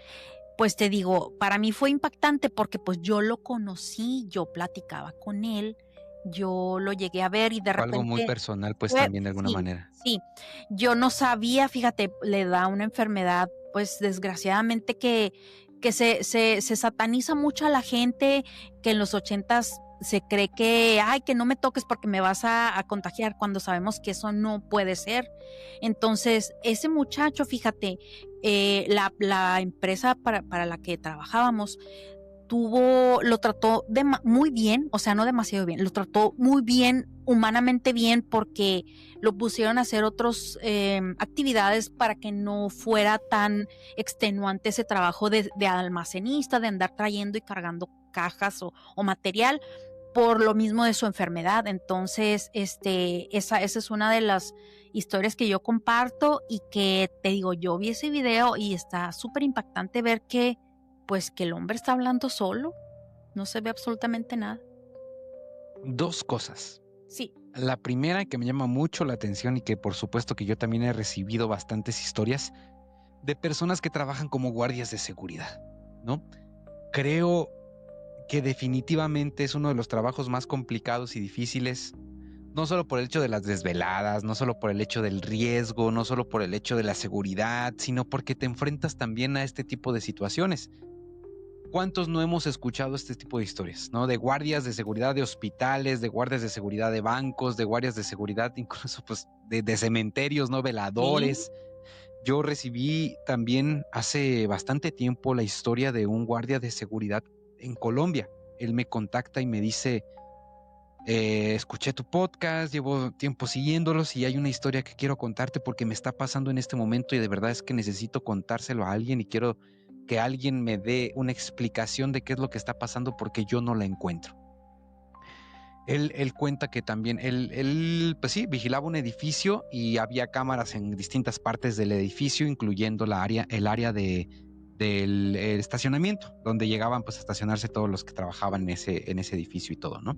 pues te digo, para mí fue impactante porque pues yo lo conocí, yo platicaba con él, yo lo llegué a ver y de Fue algo muy repente personal, pues fue, también de alguna sí, manera. sí, yo no sabía, fíjate, le da una enfermedad, pues desgraciadamente que se sataniza mucho a la gente, que en los 80s se cree que, ay, que no me toques porque me vas a contagiar, cuando sabemos que eso no puede ser. Entonces, ese muchacho, fíjate, la empresa para la que trabajábamos lo trató muy bien, o sea, no demasiado bien, lo trató muy bien, humanamente bien, porque lo pusieron a hacer otras actividades para que no fuera tan extenuante ese trabajo de almacenista, de andar trayendo y cargando cajas o material por lo mismo de su enfermedad. Entonces, esa es una de las historias que yo comparto y que te digo, yo vi ese video y está súper impactante ver que pues que el hombre está hablando solo, no se ve absolutamente nada. Dos cosas. Sí. La primera que me llama mucho la atención y que por supuesto que yo también he recibido bastantes historias de personas que trabajan como guardias de seguridad, ¿no? Creo que definitivamente es uno de los trabajos más complicados y difíciles, no solo por el hecho de las desveladas, no solo por el hecho del riesgo, no solo por el hecho de la seguridad, sino porque te enfrentas también a este tipo de situaciones. ¿Cuántos no hemos escuchado este tipo de historias, ¿no? De guardias de seguridad de hospitales, de guardias de seguridad de bancos, de guardias de seguridad incluso pues de cementerios, ¿no? Sí. Veladores. Yo recibí también hace bastante tiempo la historia de un guardia de seguridad en Colombia. Él me contacta y me dice, escuché tu podcast, llevo tiempo siguiéndolos y hay una historia que quiero contarte porque me está pasando en este momento y de verdad es que necesito contárselo a alguien y quiero que alguien me dé una explicación de qué es lo que está pasando porque yo no la encuentro. Él cuenta que también él, pues sí, vigilaba un edificio y había cámaras en distintas partes del edificio, incluyendo el área del estacionamiento, donde llegaban pues a estacionarse todos los que trabajaban en ese edificio y todo, ¿no?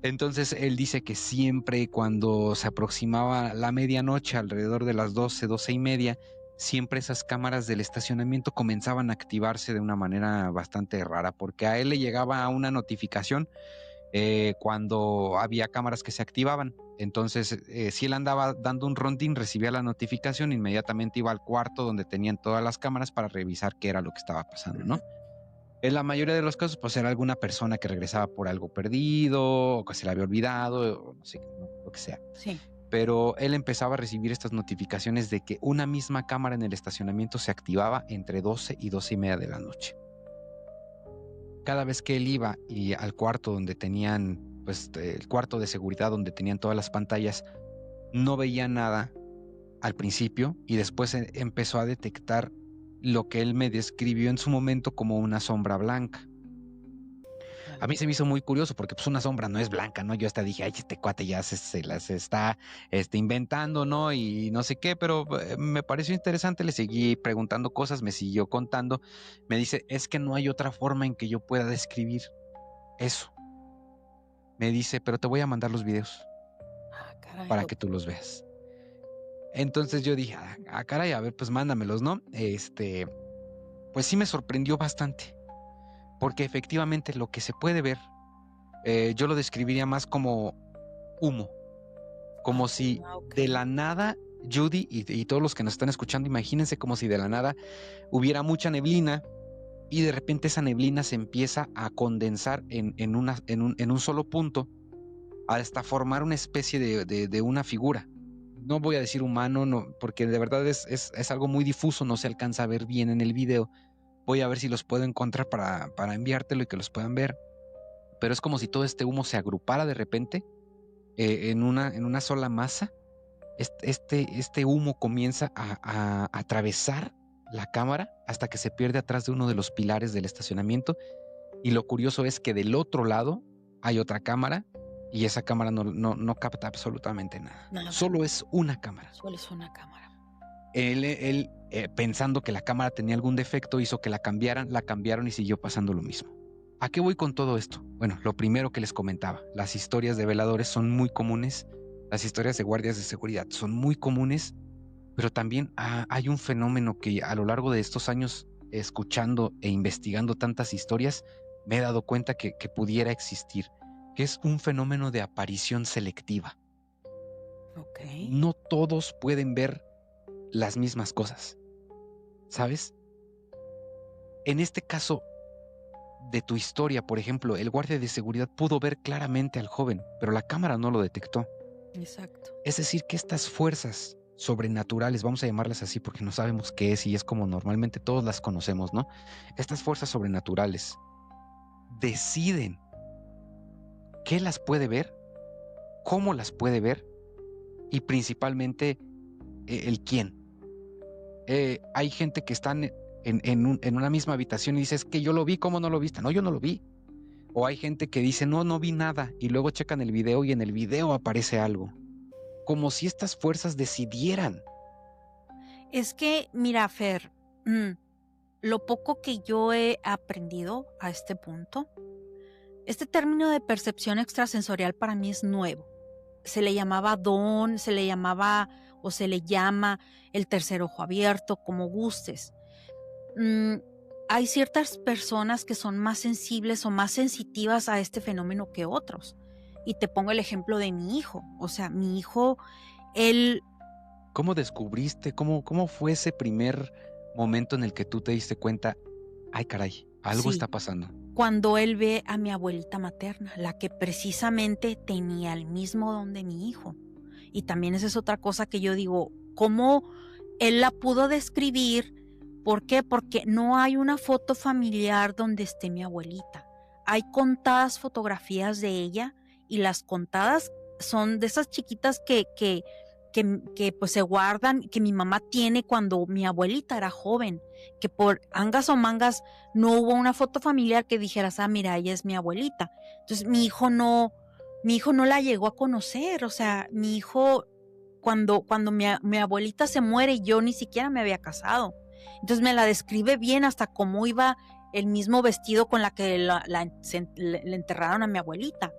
Entonces él dice que siempre cuando se aproximaba la medianoche, alrededor de las 12:30, siempre esas cámaras del estacionamiento comenzaban a activarse de una manera bastante rara, porque a él le llegaba una notificación cuando había cámaras que se activaban. Entonces, si él andaba dando un rondín, recibía la notificación, inmediatamente iba al cuarto donde tenían todas las cámaras para revisar qué era lo que estaba pasando, ¿no? En la mayoría de los casos, pues era alguna persona que regresaba por algo perdido, o que se le había olvidado, o no sé, lo que sea. Sí. Pero él empezaba a recibir estas notificaciones de que una misma cámara en el estacionamiento se activaba entre 12 y 12:30 de la noche. Cada vez que él iba y al cuarto donde tenían, pues el cuarto de seguridad donde tenían todas las pantallas, no veía nada al principio y después empezó a detectar lo que él me describió en su momento como una sombra blanca. A mí se me hizo muy curioso porque pues una sombra no es blanca, ¿no? Yo hasta dije, ay, este cuate ya se las está inventando, ¿no? Y no sé qué, pero me pareció interesante, le seguí preguntando cosas, me siguió contando, me dice, es que no hay otra forma en que yo pueda describir eso. Me dice, pero te voy a mandar los videos Caray, para que tú los veas. Entonces yo dije, caray, a ver, pues mándamelos, ¿no? Pues sí me sorprendió bastante, porque efectivamente lo que se puede ver, yo lo describiría más como humo, como si de la nada, Judy y todos los que nos están escuchando, imagínense como si de la nada hubiera mucha neblina y de repente esa neblina se empieza a condensar en un solo punto hasta formar una especie de una figura. No voy a decir humano, no, porque de verdad es algo muy difuso, no se alcanza a ver bien en el video. Voy a ver si los puedo encontrar para enviártelo y que los puedan ver. Pero es como si todo este humo se agrupara de repente en una sola masa. Este humo comienza a atravesar la cámara hasta que se pierde atrás de uno de los pilares del estacionamiento. Y lo curioso es que del otro lado hay otra cámara y esa cámara no capta absolutamente nada. Solo es una cámara. Solo es una cámara. Él pensando que la cámara tenía algún defecto, hizo que la cambiaron y siguió pasando lo mismo. ¿A qué voy con todo esto? Bueno, lo primero que les comentaba, las historias de veladores son muy comunes, las historias de guardias de seguridad son muy comunes, pero también hay un fenómeno que a lo largo de estos años, escuchando e investigando tantas historias, me he dado cuenta que pudiera existir, que es un fenómeno de aparición selectiva. Okay. No todos pueden ver las mismas cosas, ¿sabes? En este caso de tu historia, por ejemplo, el guardia de seguridad pudo ver claramente al joven, pero la cámara no lo detectó. Exacto. Es decir, que estas fuerzas sobrenaturales, vamos a llamarlas así porque no sabemos qué es y es como normalmente todos las conocemos, ¿no? Estas fuerzas sobrenaturales deciden qué las puede ver, cómo las puede ver y principalmente el quién. Hay gente que están en una misma habitación y dice, es que yo lo vi, ¿cómo no lo viste? No, yo no lo vi. O hay gente que dice, no vi nada, y luego checan el video y en el video aparece algo. Como si estas fuerzas decidieran. Es que, mira, Fer, lo poco que yo he aprendido a este punto, este término de percepción extrasensorial para mí es nuevo. Se le llamaba don, se le llamaba o se le llama el tercer ojo abierto, como gustes. Hay ciertas personas que son más sensibles o más sensitivas a este fenómeno que otros. Y te pongo el ejemplo de mi hijo. O sea, mi hijo, él... ¿Cómo descubriste? ¿Cómo fue ese primer momento en el que tú te diste cuenta, ay caray, algo está pasando? Cuando él ve a mi abuelita materna, la que precisamente tenía el mismo don de mi hijo. Y también esa es otra cosa que yo digo, ¿cómo él la pudo describir? ¿Por qué? Porque no hay una foto familiar donde esté mi abuelita. Hay contadas fotografías de ella y las contadas son de esas chiquitas que pues se guardan, que mi mamá tiene cuando mi abuelita era joven, que por angas o mangas no hubo una foto familiar que dijeras, mira, ella es mi abuelita. Entonces mi hijo no la llegó a conocer, o sea, mi hijo cuando mi abuelita se muere, yo ni siquiera me había casado. Entonces me la describe bien hasta cómo iba el mismo vestido con la que le enterraron a mi abuelita.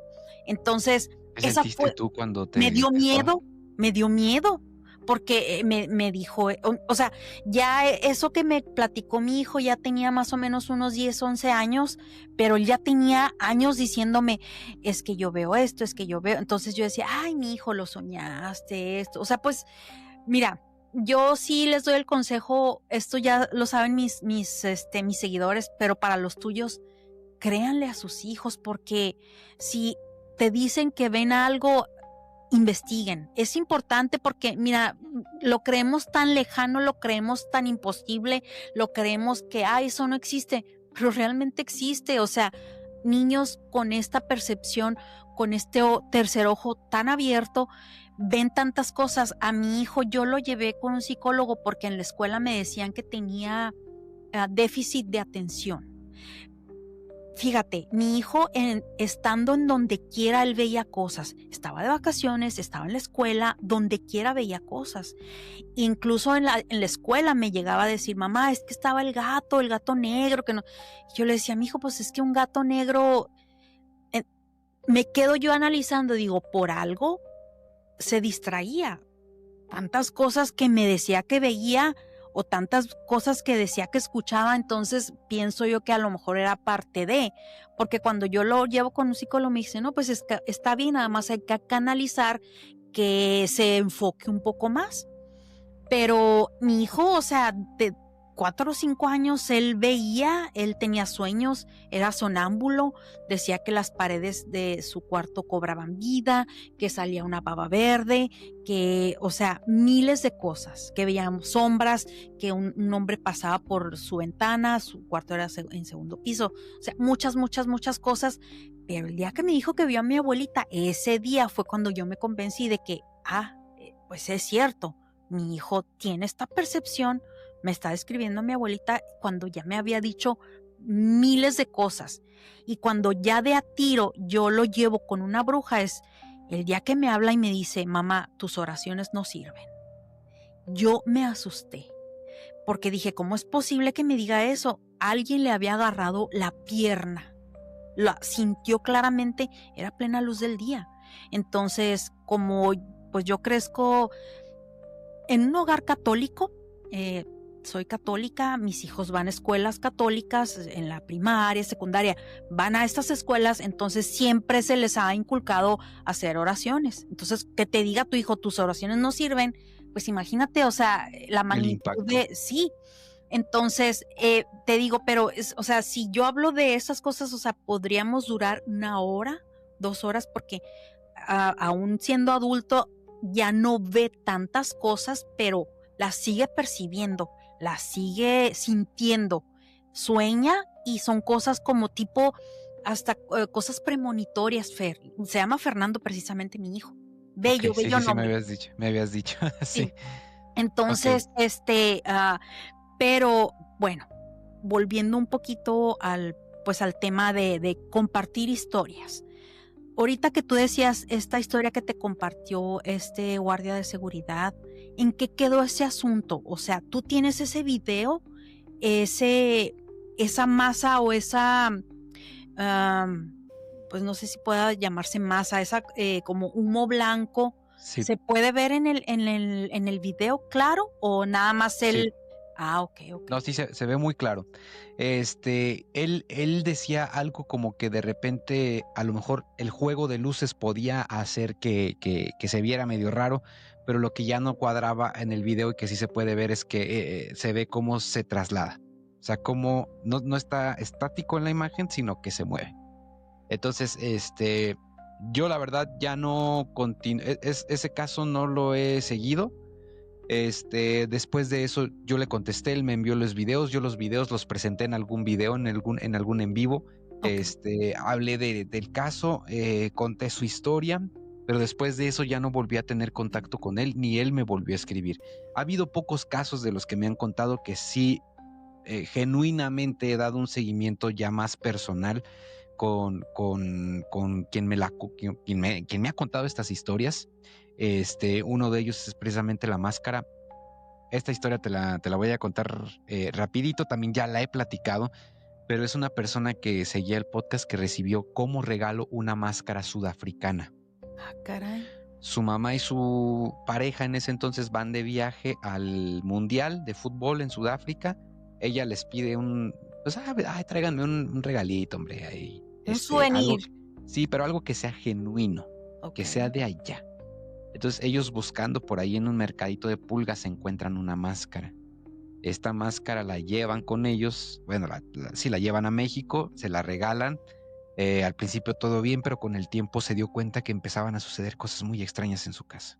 Entonces, ¿Qué sentiste tú cuando te... me dio miedo, porque me dijo, o sea, ya eso que me platicó mi hijo ya tenía más o menos unos 10, 11 años, pero él ya tenía años diciéndome, es que yo veo esto, es que yo veo, entonces yo decía, ay, mi hijo, lo soñaste, esto, o sea, pues, mira, yo sí les doy el consejo, esto ya lo saben mis seguidores, pero para los tuyos, créanle a sus hijos, porque si te dicen que ven algo, investiguen. Es importante porque, mira, lo creemos tan lejano, lo creemos tan imposible, lo creemos que, eso no existe, pero realmente existe. O sea, niños con esta percepción, con este tercer ojo tan abierto, ven tantas cosas. A mi hijo yo lo llevé con un psicólogo porque en la escuela me decían que tenía déficit de atención. Fíjate, mi hijo estando en donde quiera, él veía cosas. Estaba de vacaciones, estaba en la escuela, donde quiera veía cosas. Incluso en la escuela me llegaba a decir, mamá, es que estaba el gato negro, que no. Yo le decía, mi hijo, pues es que un gato negro, me quedo yo analizando, digo, por algo se distraía. Tantas cosas que me decía que veía o tantas cosas que decía que escuchaba, entonces pienso yo que a lo mejor era parte de, porque cuando yo lo llevo con un psicólogo me dice, no, pues está bien, nada más hay que canalizar, que se enfoque un poco más. Pero mi hijo, o sea, de 4 o 5 años, él tenía sueños, era sonámbulo, decía que las paredes de su cuarto cobraban vida, que salía una baba verde, que, o sea, miles de cosas, que veíamos sombras, que un hombre pasaba por su ventana, su cuarto era en segundo piso, o sea, muchas cosas. Pero el día que me dijo que vio a mi abuelita, ese día fue cuando yo me convencí de que, pues es cierto, mi hijo tiene esta percepción. Me está describiendo mi abuelita cuando ya me había dicho miles de cosas. Y cuando ya de a tiro yo lo llevo con una bruja, es el día que me habla y me dice, mamá, tus oraciones no sirven. Yo me asusté porque dije, ¿cómo es posible que me diga eso? Alguien le había agarrado la pierna. La sintió claramente, era plena luz del día. Entonces, como pues yo crezco en un hogar católico, soy católica, mis hijos van a escuelas católicas, en la primaria, secundaria, van a estas escuelas, entonces siempre se les ha inculcado hacer oraciones. Entonces, que te diga tu hijo, tus oraciones no sirven, pues imagínate, o sea, la magnitud de, sí. Entonces, te digo, pero, o sea, si yo hablo de esas cosas, o sea, podríamos durar 1 hora, 2 horas, porque aún siendo adulto, ya no ve tantas cosas, pero las sigue percibiendo, las sigue sintiendo, sueña y son cosas como tipo, hasta cosas premonitorias, Fer. Se llama Fernando precisamente mi hijo. Bello, Okay, bello sí, nombre. me habías dicho, sí. Entonces, Okay. pero bueno, volviendo un poquito al tema de compartir historias. Ahorita que tú decías esta historia que te compartió este guardia de seguridad, ¿en qué quedó ese asunto? O sea, ¿tú tienes ese video, esa masa o esa, pues no sé si pueda llamarse masa, esa como humo blanco, Sí, ¿se puede ver en el video claro o nada más sí. Ok. No, sí, se ve muy claro. Él decía algo como que de repente a lo mejor el juego de luces podía hacer que se viera medio raro, pero lo que ya no cuadraba en el video y que sí se puede ver es que se ve cómo se traslada. O sea, cómo no está estático en la imagen, sino que se mueve. Entonces, yo la verdad ya no continué, ese caso no lo he seguido. Después de eso yo le contesté, él me envió los videos, yo los videos los presenté en algún video, en algún en vivo. Hablé del caso, conté su historia, pero después de eso ya no volví a tener contacto con él, ni él me volvió a escribir. Ha habido pocos casos de los que me han contado que sí, genuinamente he dado un seguimiento ya más personal con quien me ha contado estas historias. Uno de ellos es precisamente La Máscara. Esta historia te la voy a contar rapidito, también ya la he platicado, pero es una persona que seguía el podcast que recibió como regalo una máscara sudafricana. Ah, caray. Su mamá y su pareja en ese entonces van de viaje al Mundial de Fútbol en Sudáfrica. Ella les pide tráiganme un regalito, hombre, ahí, Un algo, souvenir. sí, pero algo que sea genuino, que Ok. sea de allá. Entonces ellos buscando por ahí en un mercadito de pulgas encuentran una máscara. Esta máscara la llevan con ellos, bueno, sí la llevan a México, se la regalan. Al principio todo bien, pero con el tiempo se dio cuenta que empezaban a suceder cosas muy extrañas en su casa.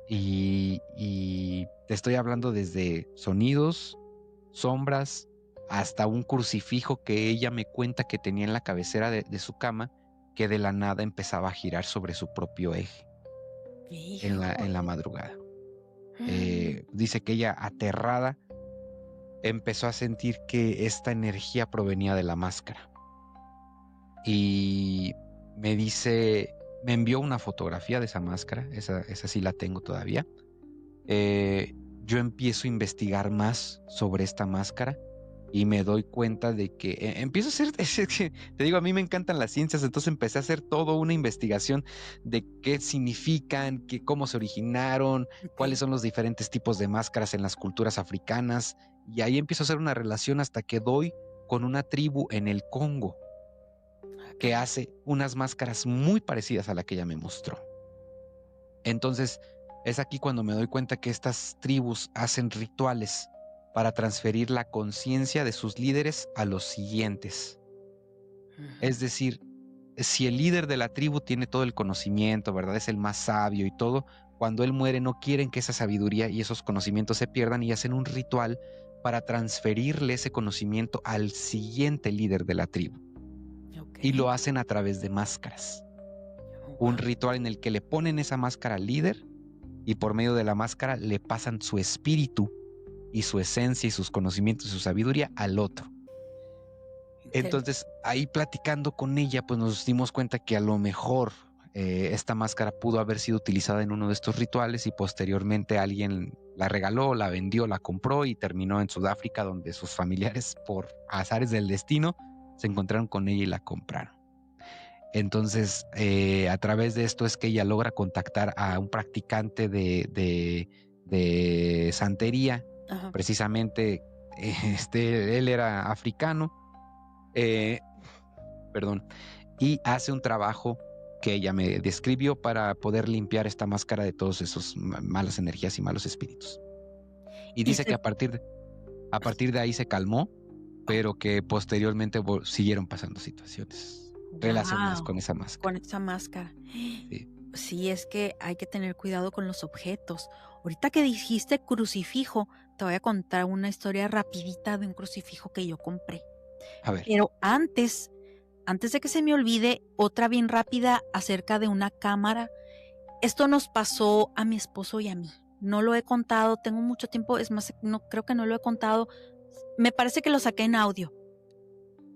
Y te estoy hablando desde sonidos, sombras, hasta un crucifijo que ella me cuenta que tenía en la cabecera de su cama, que de la nada empezaba a girar sobre su propio eje en la madrugada. Dice que ella, aterrada, empezó a sentir que esta energía provenía de la máscara. Y me dice, me envió una fotografía de esa máscara, esa sí la tengo todavía. Yo empiezo a investigar más sobre esta máscara y me doy cuenta de que empiezo a hacer, te digo, a mí me encantan las ciencias, entonces empecé a hacer toda una investigación de qué significan, cómo se originaron, cuáles son los diferentes tipos de máscaras en las culturas africanas, y ahí empiezo a hacer una relación hasta que doy con una tribu en el Congo que hace unas máscaras muy parecidas a la que ella me mostró. Entonces, es aquí cuando me doy cuenta que estas tribus hacen rituales para transferir la conciencia de sus líderes a los siguientes. Es decir, si el líder de la tribu tiene todo el conocimiento, ¿verdad? Es el más sabio y todo, cuando él muere no quieren que esa sabiduría y esos conocimientos se pierdan y hacen un ritual para transferirle ese conocimiento al siguiente líder de la tribu. Y lo hacen a través de máscaras. Un ritual en el que le ponen esa máscara al líder y por medio de la máscara le pasan su espíritu y su esencia y sus conocimientos y su sabiduría al otro. Entonces, ahí platicando con ella, pues nos dimos cuenta que a lo mejor esta máscara pudo haber sido utilizada en uno de estos rituales y posteriormente alguien la regaló, la vendió, la compró y terminó en Sudáfrica, donde sus familiares, por azares del destino, se encontraron con ella y la compraron. Entonces, a través de esto es que ella logra contactar a un practicante de santería. Ajá. Precisamente, él era africano, y hace un trabajo que ella me describió para poder limpiar esta máscara de todos esos malas energías y malos espíritus. Y dice que a partir de ahí se calmó, pero que posteriormente siguieron pasando situaciones relacionadas con esa máscara. Con esa máscara. Sí, es que hay que tener cuidado con los objetos. Ahorita que dijiste crucifijo, te voy a contar una historia rapidita de un crucifijo que yo compré. A ver. Pero antes de que se me olvide, otra bien rápida acerca de una cámara. Esto nos pasó a mi esposo y a mí. No lo he contado, tengo mucho tiempo, es más, no creo que no lo he contado. Me parece que lo saqué en audio.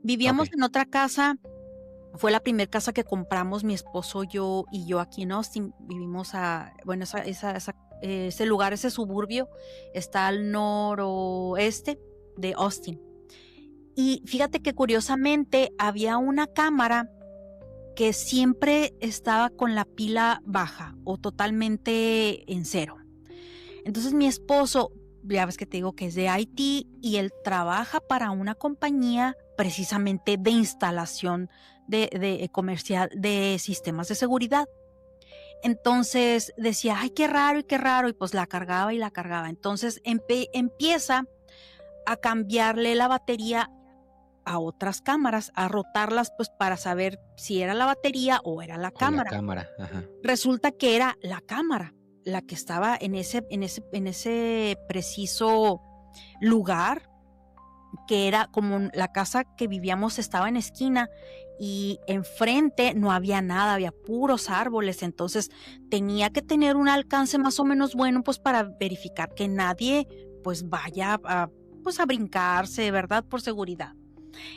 Vivíamos en otra casa. Fue la primera casa que compramos mi esposo, yo y yo aquí en Austin. Vivimos ese lugar, ese suburbio, está al noroeste de Austin. Y fíjate que curiosamente había una cámara que siempre estaba con la pila baja o totalmente en cero. Entonces mi esposo, ya ves que te digo que es de IT y él trabaja para una compañía precisamente de instalación de comercial de sistemas de seguridad. Entonces decía, ay, qué raro, y pues la cargaba y la cargaba. Entonces empieza a cambiarle la batería a otras cámaras, a rotarlas pues para saber si era la batería o era la cámara. La cámara, ajá. Resulta que era la cámara la que estaba en ese preciso lugar, que era como la casa que vivíamos estaba en esquina y enfrente no había nada, había puros árboles, entonces tenía que tener un alcance más o menos bueno pues para verificar que nadie pues vaya a brincarse, ¿verdad? Por seguridad.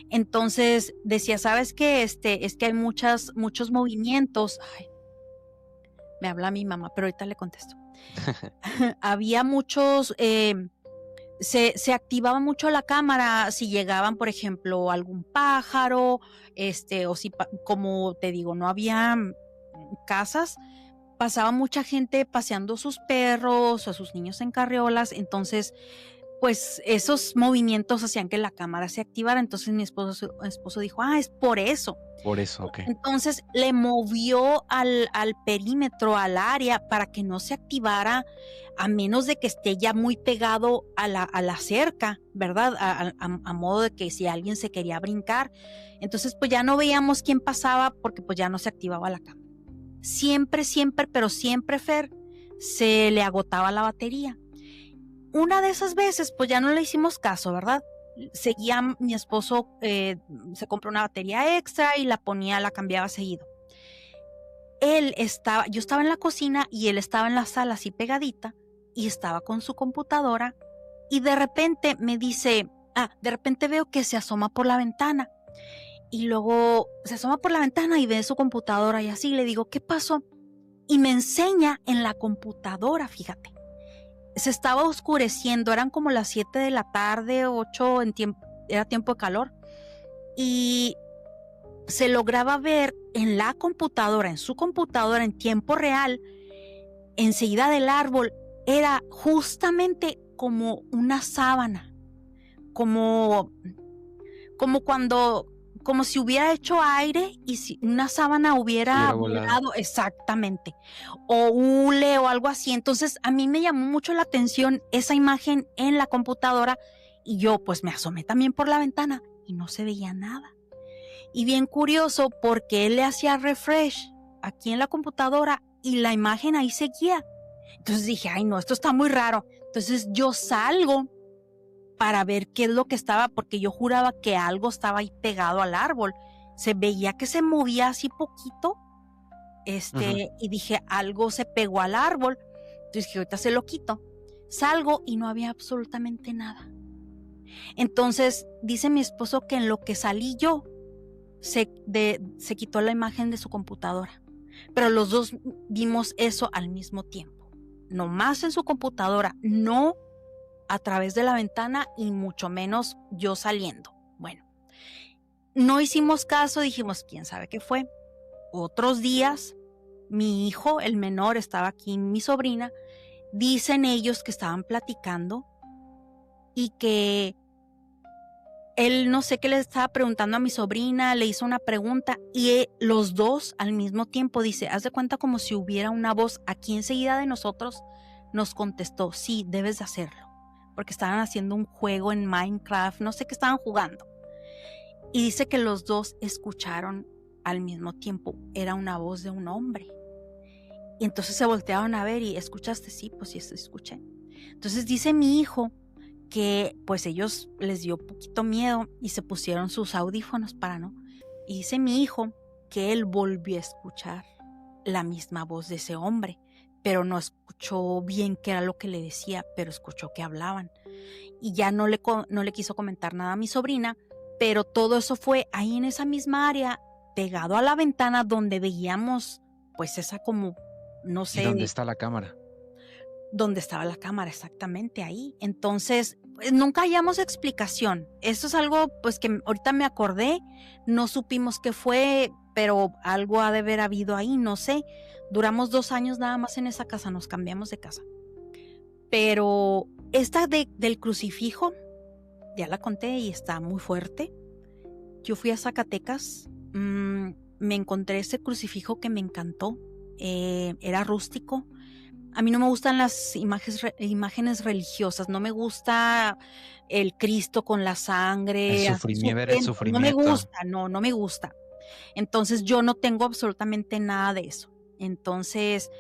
Entonces decía, ¿sabes qué? Es que hay muchos movimientos. Ay, me habla mi mamá, pero ahorita le contesto. Había muchos, se activaba mucho la cámara si llegaban, por ejemplo, algún pájaro, o si, como te digo, no había casas, pasaba mucha gente paseando sus perros o a sus niños en carriolas, entonces pues esos movimientos hacían que la cámara se activara. Entonces mi esposo dijo, es por eso. Por eso, ok. Entonces le movió al perímetro, al área, para que no se activara, a menos de que esté ya muy pegado a la cerca, ¿verdad? A modo de que si alguien se quería brincar. Entonces pues ya no veíamos quién pasaba, porque pues ya no se activaba la cámara. Siempre, pero siempre, Fer, se le agotaba la batería. Una de esas veces, pues ya no le hicimos caso, ¿verdad? Seguía mi esposo, se compró una batería extra y la cambiaba seguido. Yo estaba en la cocina y él estaba en la sala así pegadita y estaba con su computadora y de repente me dice, de repente veo que se asoma por la ventana y luego se asoma por la ventana y ve su computadora y así le digo, ¿qué pasó? Y me enseña en la computadora, fíjate. Se estaba oscureciendo, eran como las 7 de la tarde, 8, era tiempo de calor, y se lograba ver en su computadora en tiempo real, enseguida del árbol, era justamente como una sábana, como si hubiera hecho aire y si una sábana hubiera volado, exactamente, o hule o algo así. Entonces a mí me llamó mucho la atención esa imagen en la computadora y yo pues me asomé también por la ventana y no se veía nada. Y bien curioso porque él le hacía refresh aquí en la computadora y la imagen ahí seguía. Entonces dije, ay no, esto está muy raro. Entonces yo salgo para ver qué es lo que estaba, porque yo juraba que algo estaba ahí pegado al árbol. Se veía que se movía así poquito, y dije, algo se pegó al árbol. Entonces dije, ahorita se lo quito. Salgo y no había absolutamente nada. Entonces dice mi esposo que en lo que salí yo, se quitó la imagen de su computadora. Pero los dos vimos eso al mismo tiempo. Nomás en su computadora, no a través de la ventana y mucho menos yo saliendo. Bueno, no hicimos caso, dijimos, ¿quién sabe qué fue? Otros días, mi hijo, el menor, estaba aquí, mi sobrina, dicen ellos que estaban platicando y que él no sé qué le estaba preguntando a mi sobrina, le hizo una pregunta y los dos al mismo tiempo dice, haz de cuenta como si hubiera una voz aquí enseguida de nosotros, nos contestó, sí, debes de hacerlo. Porque estaban haciendo un juego en Minecraft, no sé qué estaban jugando. Y dice que los dos escucharon al mismo tiempo, era una voz de un hombre. Y entonces se voltearon a ver y, ¿escuchaste? Sí, pues sí, escuché. Entonces dice mi hijo que pues ellos les dio poquito miedo y se pusieron sus audífonos para no. Y dice mi hijo que él volvió a escuchar la misma voz de ese hombre, pero no escuchó bien qué era lo que le decía, pero escuchó que hablaban. Y ya no le quiso comentar nada a mi sobrina, pero todo eso fue ahí en esa misma área, pegado a la ventana donde veíamos, pues esa como, no sé. ¿Y dónde está la cámara? Donde estaba la cámara, exactamente ahí. Entonces, pues, nunca hallamos explicación. Eso es algo, pues, que ahorita me acordé, no supimos qué fue, pero algo ha de haber habido ahí, no sé. Duramos 2 años nada más en esa casa, nos cambiamos de casa. Pero esta del crucifijo, ya la conté y está muy fuerte. Yo fui a Zacatecas, me encontré ese crucifijo que me encantó, era rústico. A mí no me gustan las imágenes religiosas, no me gusta el Cristo con la sangre, ver el sufrimiento. No me gusta, no me gusta. Entonces yo no tengo absolutamente nada de eso. Entonces,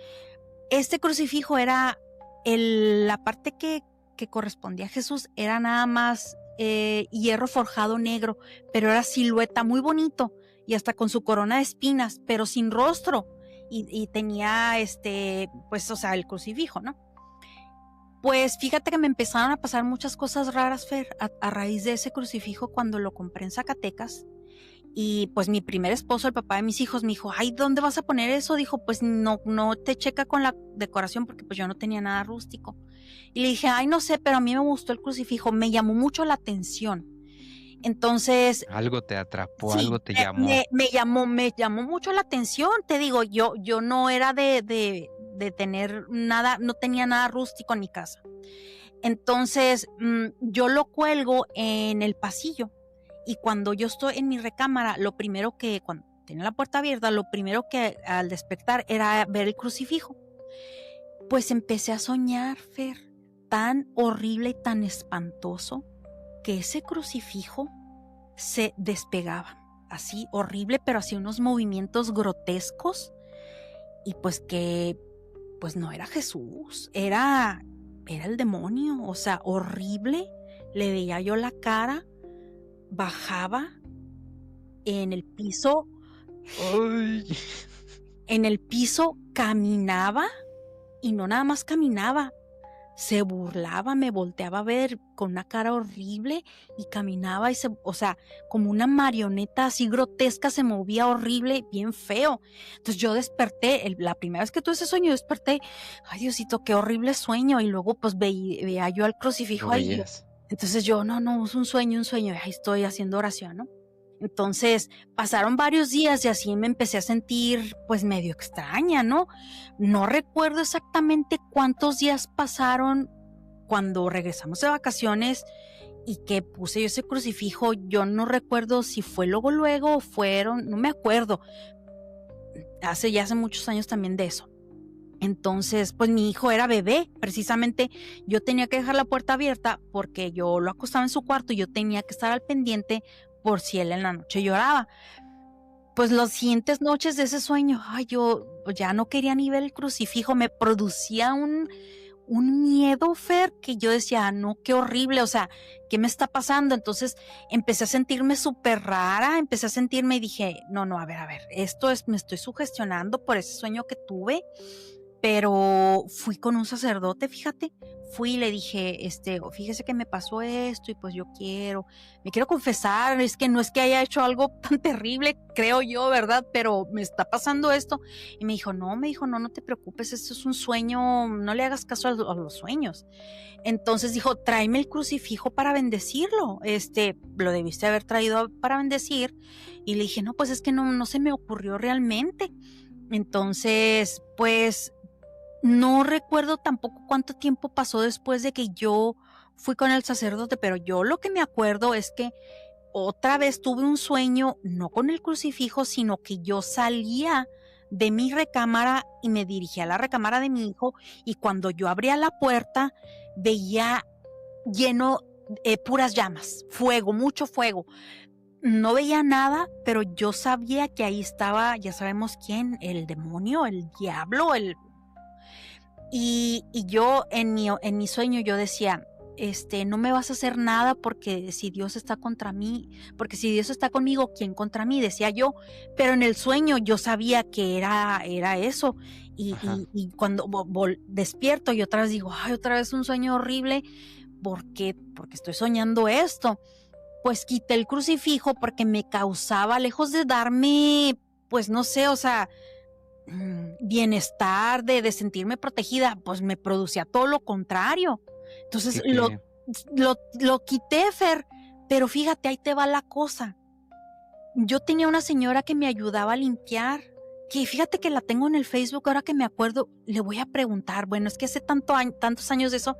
este crucifijo era la parte que correspondía a Jesús, era nada más hierro forjado negro, pero era silueta, muy bonito, y hasta con su corona de espinas, pero sin rostro. Y tenía pues, o sea, el crucifijo, ¿no? Pues fíjate que me empezaron a pasar muchas cosas raras, Fer, a raíz de ese crucifijo cuando lo compré en Zacatecas. Y pues mi primer esposo, el papá de mis hijos, me dijo, ay, ¿dónde vas a poner eso? Dijo, pues no te checa con la decoración porque pues yo no tenía nada rústico. Y le dije, ay, no sé, pero a mí me gustó el crucifijo, me llamó mucho la atención. Entonces, algo te atrapó, sí, algo te llamó. Me llamó mucho la atención, te digo, yo no era de tener nada, no tenía nada rústico en mi casa. Entonces, yo lo cuelgo en el pasillo y cuando yo estoy en mi recámara, cuando tenía la puerta abierta, lo primero que al despertar era ver el crucifijo. Pues empecé a soñar, Fer, tan horrible y tan espantoso que ese crucifijo se despegaba, así horrible, pero hacía unos movimientos grotescos y pues no era Jesús, era el demonio, o sea, horrible. Le veía yo la cara, bajaba en el piso, Ay. en el piso caminaba y no nada más caminaba, se burlaba, me volteaba a ver con una cara horrible y caminaba o sea, como una marioneta así grotesca, se movía horrible, bien feo. Entonces yo desperté, la primera vez que tuve ese sueño, desperté, ay Diosito, qué horrible sueño, y luego pues veía yo al crucifijo ahí. Entonces yo, no, es un sueño, ahí estoy haciendo oración, ¿no? Entonces pasaron varios días y así me empecé a sentir pues medio extraña, ¿no? No recuerdo exactamente cuántos días pasaron cuando regresamos de vacaciones y que puse yo ese crucifijo. Yo no recuerdo si fue luego o fueron, no me acuerdo. Ya hace muchos años también de eso. Entonces, pues mi hijo era bebé, precisamente yo tenía que dejar la puerta abierta porque yo lo acostaba en su cuarto y yo tenía que estar al pendiente por si él en la noche lloraba. Pues las siguientes noches de ese sueño, yo ya no quería ni ver el crucifijo, me producía un miedo, Fer, que yo decía, no, qué horrible, o sea, ¿qué me está pasando? Entonces empecé a sentirme súper rara, y dije, no, a ver, me estoy sugestionando por ese sueño que tuve. Pero fui con un sacerdote, fíjate, fui y le dije, fíjese que me pasó esto y pues me quiero confesar, es que no es que haya hecho algo tan terrible, creo yo, ¿verdad? Pero me está pasando esto. Y me dijo, no te preocupes, esto es un sueño, no le hagas caso a los sueños. Entonces dijo, tráeme el crucifijo para bendecirlo, lo debiste haber traído para bendecir. Y le dije, no, pues es que no se me ocurrió realmente. Entonces, pues no recuerdo tampoco cuánto tiempo pasó después de que yo fui con el sacerdote, pero yo lo que me acuerdo es que otra vez tuve un sueño, no con el crucifijo, sino que yo salía de mi recámara y me dirigía a la recámara de mi hijo, y cuando yo abría la puerta veía lleno puras llamas, fuego, mucho fuego. No veía nada, pero yo sabía que ahí estaba, ya sabemos quién, el demonio, el diablo, y yo en mi sueño yo decía, no me vas a hacer nada porque si Dios está contra mí, porque si Dios está conmigo, ¿quién contra mí? Decía yo, pero en el sueño yo sabía que era eso, y cuando despierto y otra vez digo, otra vez un sueño horrible, porque estoy soñando esto. Pues quité el crucifijo porque me causaba, lejos de darme, pues no sé, o sea, bienestar, de sentirme protegida, pues me producía todo lo contrario. Entonces lo quité, Fer, pero fíjate, ahí te va la cosa. Yo tenía una señora que me ayudaba a limpiar, que fíjate que la tengo en el Facebook, ahora que me acuerdo, le voy a preguntar, bueno, es que hace tantos años de eso,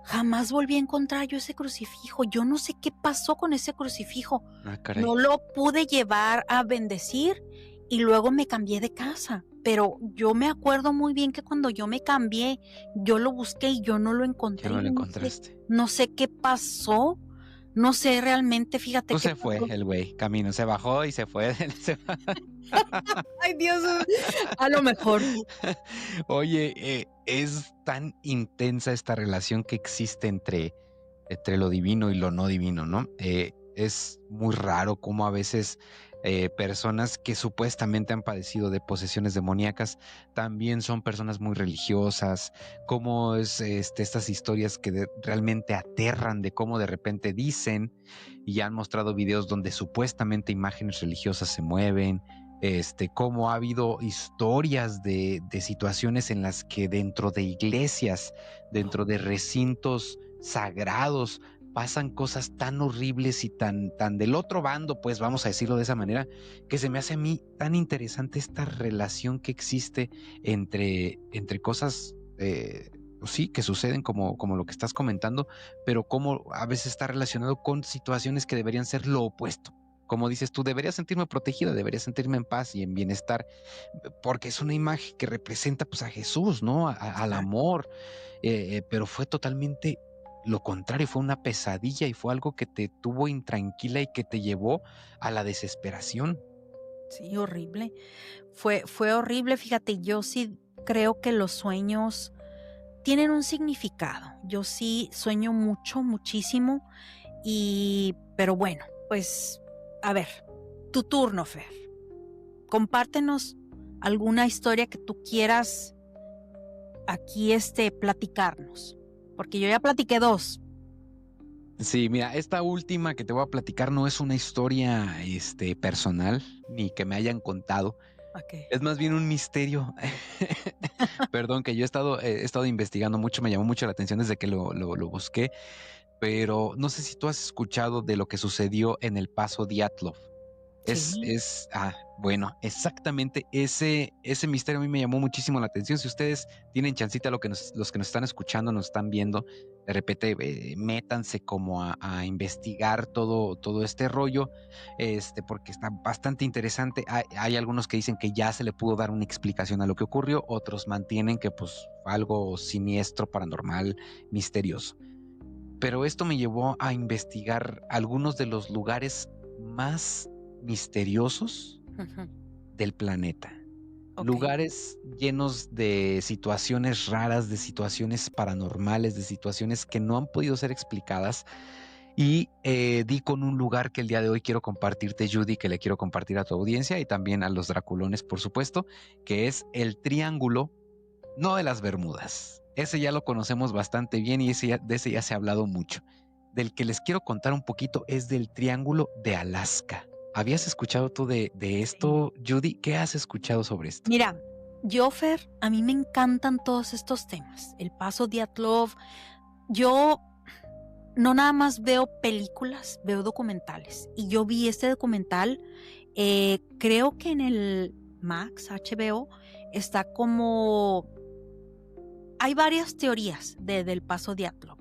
jamás volví a encontrar yo ese crucifijo. Yo no sé qué pasó con ese crucifijo. No lo pude llevar a bendecir y luego me cambié de casa. Pero yo me acuerdo muy bien que cuando yo me cambié, yo lo busqué y yo no lo encontré. ¿Qué no lo encontraste? No sé qué pasó. No sé realmente, fíjate. Se fue el güey, camino, se bajó y se fue. Ay, Dios, a lo mejor. Oye, es tan intensa esta relación que existe entre lo divino y lo no divino, ¿no? Es muy raro cómo a veces personas que supuestamente han padecido de posesiones demoníacas también son personas muy religiosas, como es estas historias que realmente aterran, de cómo de repente dicen y han mostrado videos donde supuestamente imágenes religiosas se mueven, cómo ha habido historias de situaciones en las que dentro de iglesias, dentro de recintos sagrados, pasan cosas tan horribles y tan del otro bando, pues vamos a decirlo de esa manera, que se me hace a mí tan interesante esta relación que existe entre cosas sí, que suceden como lo que estás comentando, pero cómo a veces está relacionado con situaciones que deberían ser lo opuesto. Como dices tú, debería sentirme protegida, debería sentirme en paz y en bienestar, porque es una imagen que representa pues a Jesús, ¿no? Al amor, pero fue totalmente lo contrario, fue una pesadilla y fue algo que te tuvo intranquila y que te llevó a la desesperación. Sí, horrible. Fue horrible, fíjate, yo sí creo que los sueños tienen un significado. Yo sí sueño mucho, muchísimo pero bueno, pues, a ver, tu turno, Fer. Compártenos alguna historia que tú quieras aquí, platicarnos, porque yo ya platiqué 2. Sí, mira, esta última que te voy a platicar no es una historia, personal, ni que me hayan contado. Okey. Es más bien un misterio. Perdón, que yo he estado investigando mucho, me llamó mucho la atención desde que lo busqué, pero no sé si tú has escuchado de lo que sucedió en El Paso Dyatlov. Sí. Bueno, exactamente ese misterio a mí me llamó muchísimo la atención. Si ustedes tienen chancita, los que nos están escuchando, nos están viendo, de repente métanse como a investigar todo este rollo, porque está bastante interesante. Hay algunos que dicen que ya se le pudo dar una explicación a lo que ocurrió, otros mantienen que pues fue algo siniestro, paranormal, misterioso. Pero esto me llevó a investigar algunos de los lugares más misteriosos Ujú. del planeta. Okey. Lugares llenos de situaciones raras, de situaciones paranormales, de situaciones que no han podido ser explicadas. Y di con un lugar que el día de hoy quiero compartirte, Judy, que le quiero compartir a tu audiencia y también a los draculones, por supuesto, que es el Triángulo, no de las Bermudas. Ese ya lo conocemos bastante bien y de ese ya se ha hablado mucho. Del que les quiero contar un poquito es del Triángulo de Alaska. ¿Habías escuchado tú de Sí. esto, Judy? ¿Qué has escuchado sobre esto? Mira, yo, Fer, a mí me encantan todos estos temas. El Paso Dyatlov. Yo no nada más veo películas, veo documentales. Y yo vi este documental, creo que en el Max, HBO, está como hay varias teorías del Paso Dyatlov,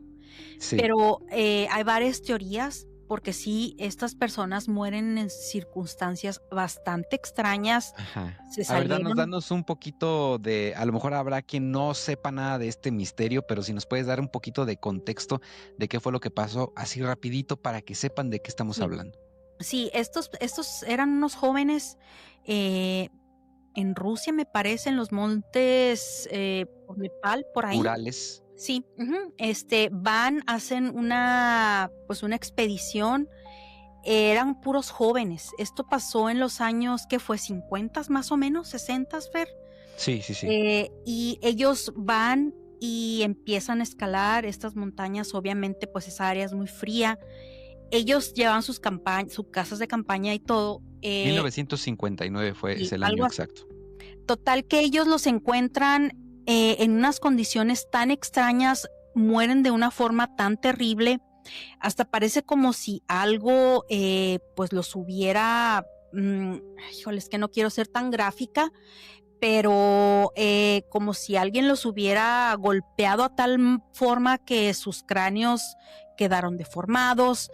Sí. pero, hay varias teorías, porque sí, estas personas mueren en circunstancias bastante extrañas. Ajá. Se A ver, salieron. danos un poquito a lo mejor habrá quien no sepa nada de este misterio, pero si nos puedes dar un poquito de contexto de qué fue lo que pasó, así rapidito para que sepan de qué estamos Sí, hablando. sí, estos eran unos jóvenes, eh, en Rusia, me parece, en los montes, por Nepal, por ahí. Urales. Sí, ujú, van, hacen pues, una expedición. Eran puros jóvenes. Esto pasó en los años, ¿qué fue? 50 más o menos, 60, Fer. Sí, sí, sí. Y ellos van y empiezan a escalar estas montañas. Obviamente, pues esa área es muy fría. Ellos llevan sus casas de campaña y todo. 1959 es Y el año algo así. exacto. Total que ellos los encuentran en unas condiciones tan extrañas, mueren de una forma tan terrible. Hasta parece como si algo, pues, los hubiera, híjole, es que no quiero ser tan gráfica, pero, como si alguien los hubiera golpeado a tal forma que sus cráneos quedaron deformados.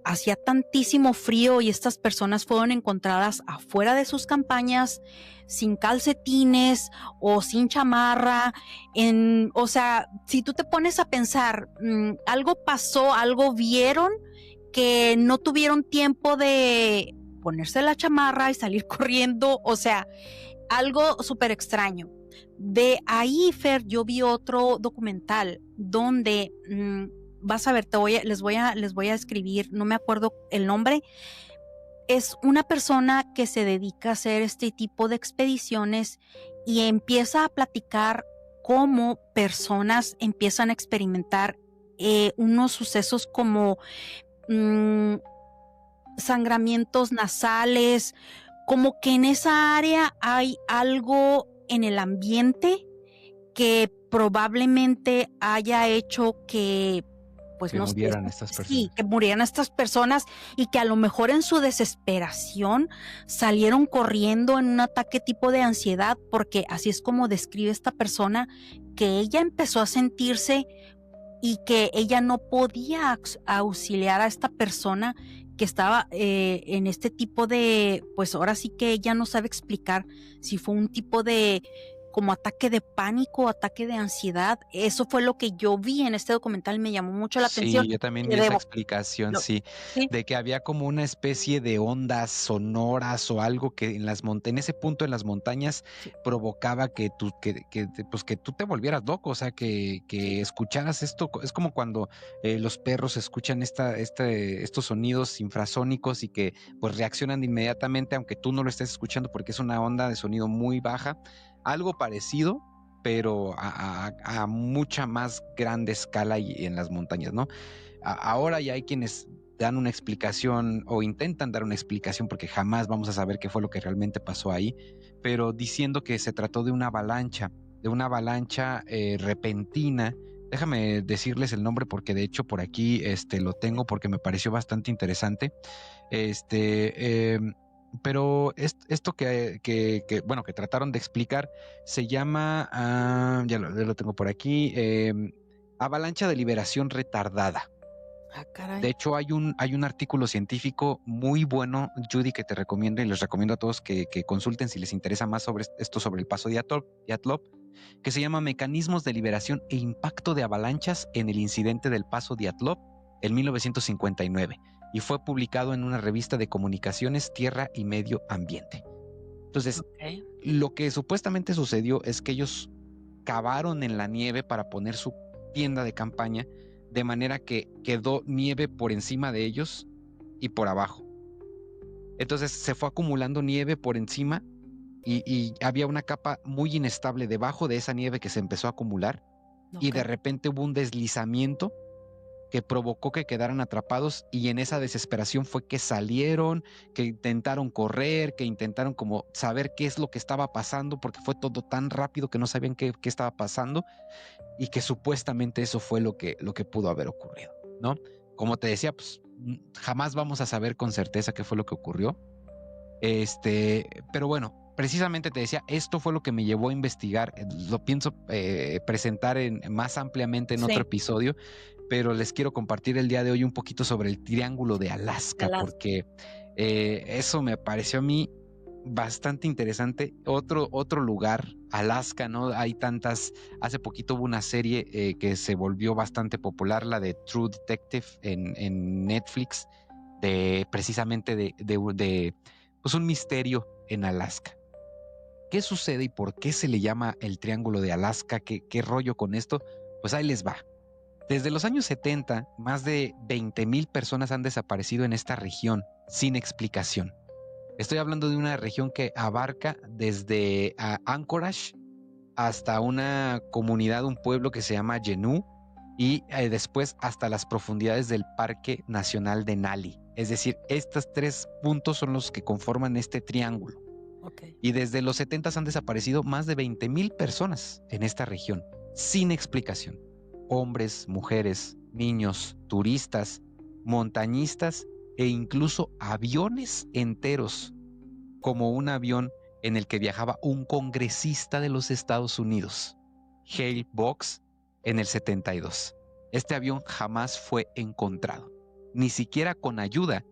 Hacía tantísimo frío y estas personas fueron encontradas afuera de sus campañas, sin calcetines o sin chamarra. O sea, si tú te pones a pensar, algo pasó, algo vieron que no tuvieron tiempo de ponerse la chamarra y salir corriendo. O sea, algo súper extraño. De ahí, Fer, yo vi otro documental donde, vas a ver, les voy a escribir, no me acuerdo el nombre. Es una persona que se dedica a hacer este tipo de expediciones y empieza a platicar cómo personas empiezan a experimentar, unos sucesos como, mm, sangramientos nasales, como que en esa área hay algo en el ambiente que probablemente haya hecho que pues que no sé, murieran estas sí, personas. que murieran estas personas y que a lo mejor en su desesperación salieron corriendo en un ataque tipo de ansiedad, porque así es como describe esta persona, que ella empezó a sentirse y que ella no podía auxiliar a esta persona que estaba en este tipo de, pues ahora sí que ella no sabe explicar si fue un tipo de como ataque de pánico, ataque de ansiedad. Eso fue lo que yo vi en este documental, me llamó mucho la atención. Sí, yo también Y vi esa debo, explicación, lo- sí, sí, de que había como una especie de ondas sonoras o algo que en las en ese punto en las montañas sí, provocaba que tú, pues que tú te volvieras loco, o sea, sí, que escucharas esto. Es como cuando los perros escuchan estos sonidos infrasónicos y que pues reaccionan inmediatamente, aunque tú no lo estés escuchando porque es una onda de sonido muy baja. Algo parecido, pero a mucha más grande escala y en las montañas, ¿no? Ahora ya hay quienes dan una explicación o intentan dar una explicación porque jamás vamos a saber qué fue lo que realmente pasó ahí, pero diciendo que se trató de una avalancha repentina. Déjame decirles el nombre porque de hecho por aquí lo tengo porque me pareció bastante interesante. Este, pero esto bueno, que trataron de explicar se llama, ya lo tengo por aquí, avalancha de liberación retardada. ah, De caray, hecho, hay un artículo científico muy bueno, Judy, que te recomiendo y les recomiendo a todos que consulten si les interesa más sobre esto, sobre el paso Dyatlov, que se llama Mecanismos de liberación e impacto de avalanchas en el incidente del paso Dyatlov en 1959 y fue publicado en una revista de comunicaciones Tierra y Medio Ambiente. Entonces, ok, lo que supuestamente sucedió es que ellos cavaron en la nieve para poner su tienda de campaña, de manera que quedó nieve por encima de ellos y por abajo. Entonces se fue acumulando nieve por encima y había una capa muy inestable debajo de esa nieve que se empezó a acumular y ok. de repente hubo un deslizamiento que provocó que quedaran atrapados y en esa desesperación fue que salieron, que intentaron correr, que intentaron como saber qué es lo que estaba pasando porque fue todo tan rápido que no sabían qué estaba pasando y que supuestamente eso fue lo que pudo haber ocurrido, ¿no? Como te decía, pues jamás vamos a saber con certeza qué fue lo que ocurrió. Pero bueno, precisamente te decía, esto fue lo que me llevó a investigar. Lo pienso presentar más ampliamente en otro Sí, episodio, pero les quiero compartir el día de hoy un poquito sobre el Triángulo de de Alaska, las, porque eso me pareció a mí bastante interesante. Otro lugar, Alaska, ¿no? Hay tantas. Hace poquito hubo una serie que se volvió bastante popular, la de True Detective en Netflix, de precisamente de pues un misterio en Alaska. ¿Qué sucede y por qué se le llama el Triángulo de Alaska? ¿Qué rollo con esto? Pues ahí les va. Desde los años 70, más de 20,000 personas han desaparecido en esta región sin explicación. Estoy hablando de una región que abarca desde Anchorage hasta una comunidad, un pueblo que se llama Yenú, y después hasta las profundidades del Parque Nacional de Nali. Es decir, estos tres puntos son los que conforman este triángulo. ok, Y desde los 70 han desaparecido más de 20,000 personas en esta región, sin explicación. Hombres, mujeres, niños, turistas, montañistas e incluso aviones enteros, como un avión en el que viajaba un congresista de los Estados Unidos, ok. Hale Box, en el 72. Este avión jamás fue encontrado, ni siquiera con ayuda.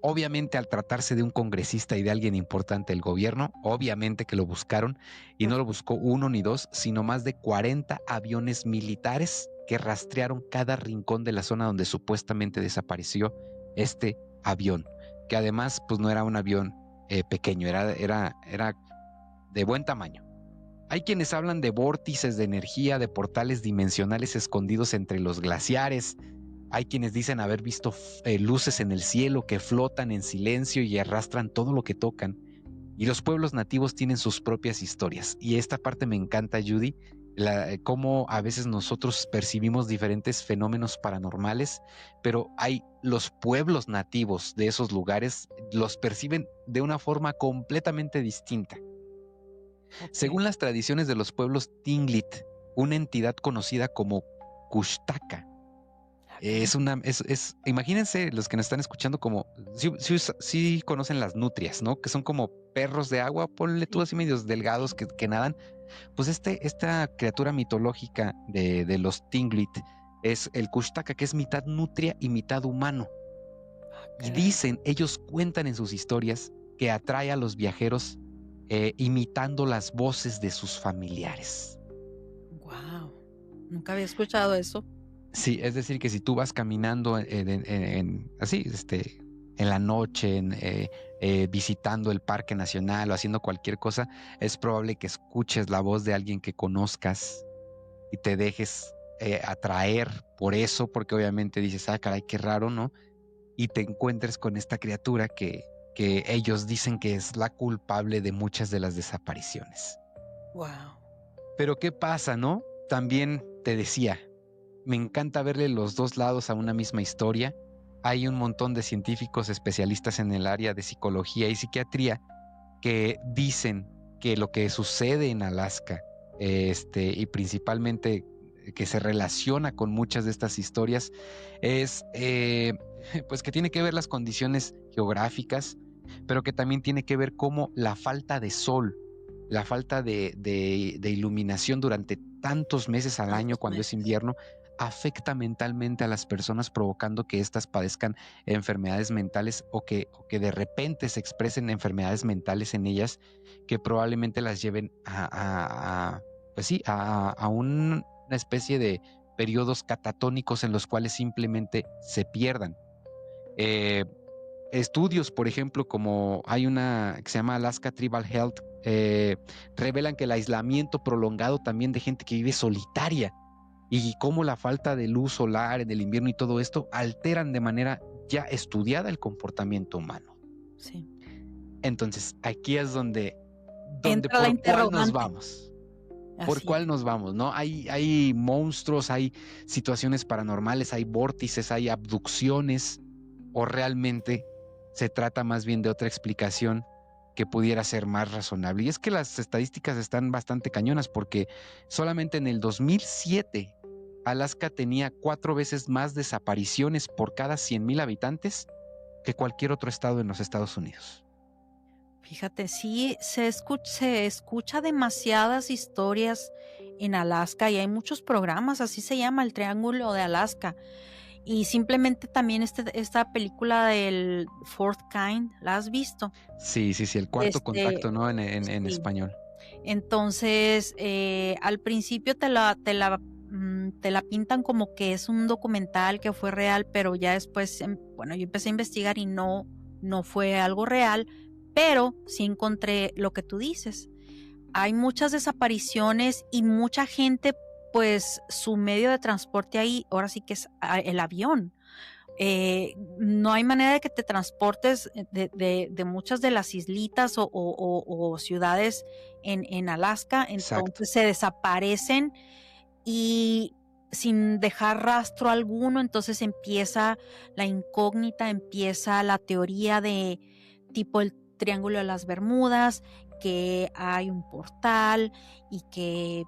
Obviamente, al tratarse de un congresista y de alguien importante del gobierno, obviamente que lo buscaron, y no lo buscó uno ni dos, sino más de 40 aviones militares que rastrearon cada rincón de la zona donde supuestamente desapareció este avión, que además pues no era un avión pequeño, era de buen tamaño. Hay quienes hablan de vórtices de energía, de portales dimensionales escondidos entre los glaciares. Hay quienes dicen haber visto luces en el cielo que flotan en silencio y arrastran todo lo que tocan. Y los pueblos nativos tienen sus propias historias. Y esta parte me encanta, Judy, cómo a veces nosotros percibimos diferentes fenómenos paranormales, pero hay los pueblos nativos de esos lugares, los perciben de una forma completamente distinta. Ok. Según las tradiciones de los pueblos Tlingit, una entidad conocida como Kushtaka Imagínense los que nos están escuchando como, sí conocen las nutrias, ¿no? Que son como perros de agua, ponle tú así medios delgados que nadan. Pues esta criatura mitológica de los Tinglit es el Kushtaka, que es mitad nutria y mitad humano. Y ellos cuentan en sus historias que atrae a los viajeros imitando las voces de sus familiares. Wow, nunca había escuchado eso. Sí, es decir, que si tú vas caminando así, en la noche, visitando el Parque Nacional o haciendo cualquier cosa, es probable que escuches la voz de alguien que conozcas y te dejes atraer por eso, porque obviamente dices, caray, qué raro, ¿no? Y te encuentres con esta criatura que ellos dicen que es la culpable de muchas de las desapariciones. Wow. Pero ¿qué pasa, no? También te decía, me encanta verle los dos lados a una misma historia. Hay un montón de científicos especialistas en el área de psicología y psiquiatría que dicen que lo que sucede en Alaska, y principalmente que se relaciona con muchas de estas historias, es pues que tiene que ver las condiciones geográficas, pero que también tiene que ver cómo la falta de sol, la falta de iluminación durante tantos meses al año cuando es invierno, afecta mentalmente a las personas, provocando que éstas padezcan enfermedades mentales o que de repente se expresen enfermedades mentales en ellas que probablemente las lleven a una especie de periodos catatónicos en los cuales simplemente se pierdan. Estudios, por ejemplo, como hay una que se llama Alaska Tribal Health, revelan que el aislamiento prolongado también de gente que vive solitaria y cómo la falta de luz solar en el invierno y todo esto alteran de manera ya estudiada el comportamiento humano. Sí. Entonces, aquí es donde Entra la por cuál nos interrogante. vamos. ¿Por Así cuál es. nos vamos? ¿No? Hay monstruos, hay situaciones paranormales, hay vórtices, hay abducciones, o realmente se trata más bien de otra explicación que pudiera ser más razonable. Y es que las estadísticas están bastante cañonas, porque solamente en el 2007 Alaska tenía 4 veces más desapariciones por cada 100,000 habitantes que cualquier otro estado en los Estados Unidos. Fíjate, sí, se escucha demasiadas historias en Alaska y hay muchos programas, así se llama el Triángulo de Alaska. Y simplemente también esta película del Fourth Kind, ¿la has visto? Sí, el cuarto contacto, ¿no? En Sí. español. Entonces, al principio te la pintan como que es un documental que fue real, pero ya después, bueno, yo empecé a investigar y no fue algo real, pero sí encontré lo que tú dices. Hay muchas desapariciones y mucha gente, pues su medio de transporte ahí, ahora sí que es el avión. No hay manera de que te transportes de muchas de las islitas o ciudades en Alaska, Exacto. entonces se desaparecen y sin dejar rastro alguno, entonces empieza la incógnita, empieza la teoría de tipo el Triángulo de las Bermudas, que hay un portal y que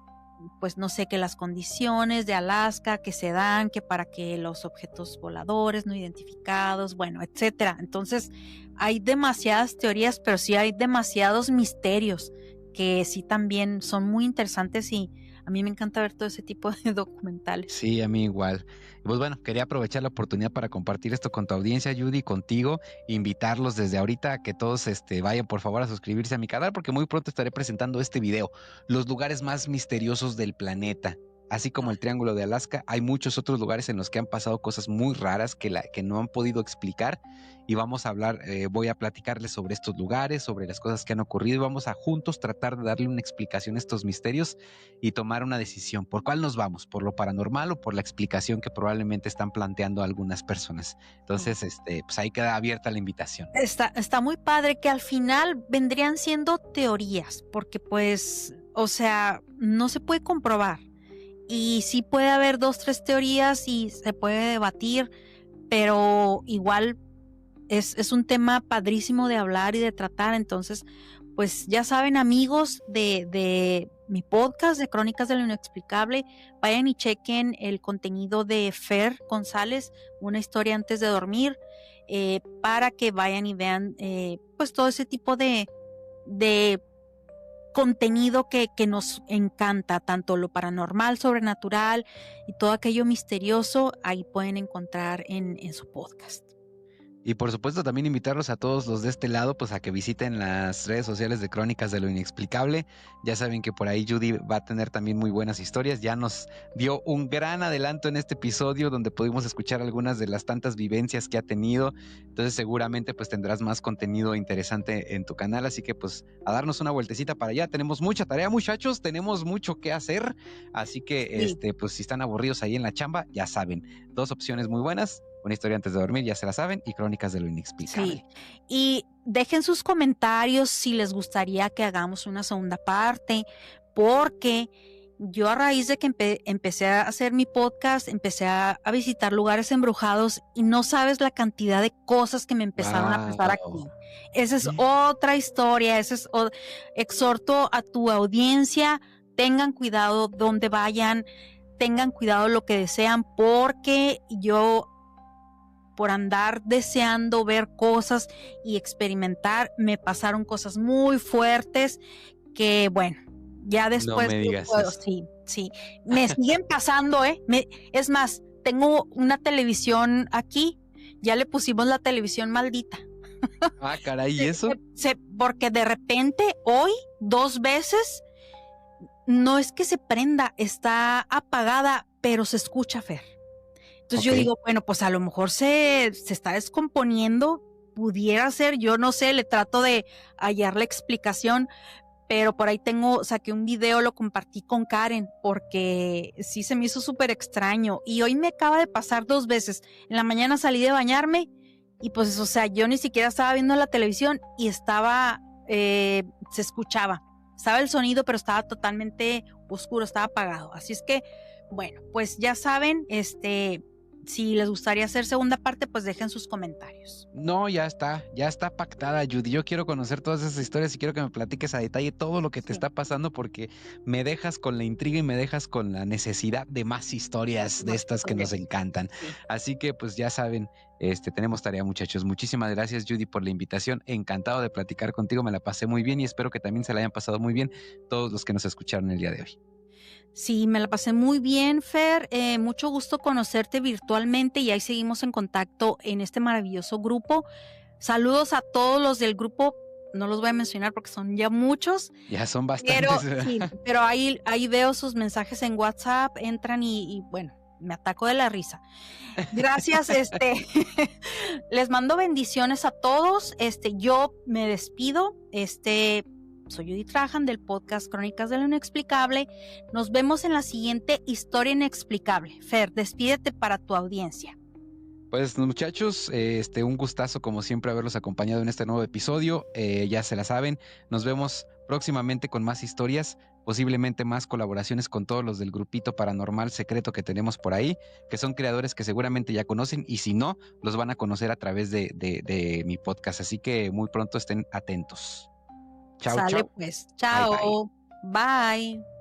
pues no sé, que las condiciones de Alaska que se dan, que para que los objetos voladores no identificados, bueno, etcétera. Entonces, hay demasiadas teorías, pero sí hay demasiados misterios que sí también son muy interesantes y a mí me encanta ver todo ese tipo de documentales. Sí, a mí igual. Pues bueno, quería aprovechar la oportunidad para compartir esto con tu audiencia, Judy, contigo, invitarlos desde ahorita a que todos vayan por favor a suscribirse a mi canal, porque muy pronto estaré presentando este video, los lugares más misteriosos del planeta. Así como el Triángulo de Alaska, hay muchos otros lugares en los que han pasado cosas muy raras que no han podido explicar, y vamos a hablar, voy a platicarles sobre estos lugares, sobre las cosas que han ocurrido, y vamos a juntos tratar de darle una explicación a estos misterios y tomar una decisión. ¿Por cuál nos vamos? ¿Por lo paranormal o por la explicación que probablemente están planteando algunas personas? Entonces, pues ahí queda abierta la invitación. Está muy padre que al final vendrían siendo teorías, porque pues, o sea, no se puede comprobar. Y sí puede haber 2, 3 teorías y se puede debatir, pero igual es un tema padrísimo de hablar y de tratar. Entonces, pues ya saben, amigos, de mi podcast de Crónicas de lo Inexplicable. Vayan y chequen el contenido de Fer González, Una historia antes de dormir, para que vayan y vean pues todo ese tipo de contenido que nos encanta, tanto lo paranormal, sobrenatural y todo aquello misterioso. Ahí pueden encontrar en su podcast. Y por supuesto también invitarlos a todos los de este lado, pues a que visiten las redes sociales de Crónicas de lo Inexplicable. Ya saben que por ahí Judy va a tener también muy buenas historias. Ya nos dio un gran adelanto en este episodio donde pudimos escuchar algunas de las tantas vivencias que ha tenido. Entonces seguramente pues tendrás más contenido interesante en tu canal. Así que pues a darnos una vueltecita para allá. Tenemos mucha tarea, muchachos. Tenemos mucho que hacer. Así que Sí. pues si están aburridos ahí en la chamba, ya saben. 2 opciones muy buenas. Una historia antes de dormir, ya se la saben, y Crónicas de lo Inexplicable. Sí, y dejen sus comentarios si les gustaría que hagamos una segunda parte, porque yo a raíz de que empecé a hacer mi podcast, empecé a visitar lugares embrujados y no sabes la cantidad de cosas que me empezaron a pasar aquí. Esa es otra historia, exhorto a tu audiencia, tengan cuidado donde vayan, tengan cuidado lo que desean, porque yo, por andar deseando ver cosas y experimentar, me pasaron cosas muy fuertes que, bueno, ya después... No me digas eso. Sí, me siguen pasando, es más, tengo una televisión aquí, ya le pusimos la televisión maldita. Ah, caray, ¿y eso? Porque de repente, hoy, 2 veces, no es que se prenda, está apagada, pero se escucha, Fer. Entonces yo digo, bueno, pues a lo mejor se está descomponiendo, pudiera ser, yo no sé, le trato de hallar la explicación, pero por ahí saqué un video, lo compartí con Karen, porque sí se me hizo súper extraño. Y hoy me acaba de pasar 2 veces. En la mañana salí de bañarme y pues, o sea, yo ni siquiera estaba viendo la televisión y se escuchaba. Estaba el sonido, pero estaba totalmente oscuro, estaba apagado. Así es que, bueno, pues ya saben, si les gustaría hacer segunda parte, pues dejen sus comentarios. No, ya está pactada, Judy. Yo quiero conocer todas esas historias y quiero que me platiques a detalle todo lo que te está pasando, porque me dejas con la intriga y me dejas con la necesidad de más historias de estas que nos encantan. Sí. Así que pues ya saben, tenemos tarea, muchachos. Muchísimas gracias, Judy, por la invitación. Encantado de platicar contigo, me la pasé muy bien y espero que también se la hayan pasado muy bien todos los que nos escucharon el día de hoy. Sí, me la pasé muy bien, Fer. Mucho gusto conocerte virtualmente y ahí seguimos en contacto en este maravilloso grupo. Saludos a todos los del grupo. No los voy a mencionar porque son ya muchos. Ya son bastantes. Pero ahí veo sus mensajes en WhatsApp, entran y bueno, me ataco de la risa. Gracias, les mando bendiciones a todos. Yo me despido. Soy Judy Trajan del podcast Crónicas de lo Inexplicable. Nos vemos en la siguiente historia inexplicable. Fer, despídete para tu audiencia. Pues muchachos, un gustazo como siempre haberlos acompañado en este nuevo episodio. Ya se la saben, nos vemos próximamente con más historias, posiblemente más colaboraciones con todos los del grupito paranormal secreto que tenemos por ahí, que son creadores que seguramente ya conocen y si no, los van a conocer a través de mi podcast. Así que muy pronto estén atentos. Chao, Sale chao. pues, chao. Bye, bye. Bye.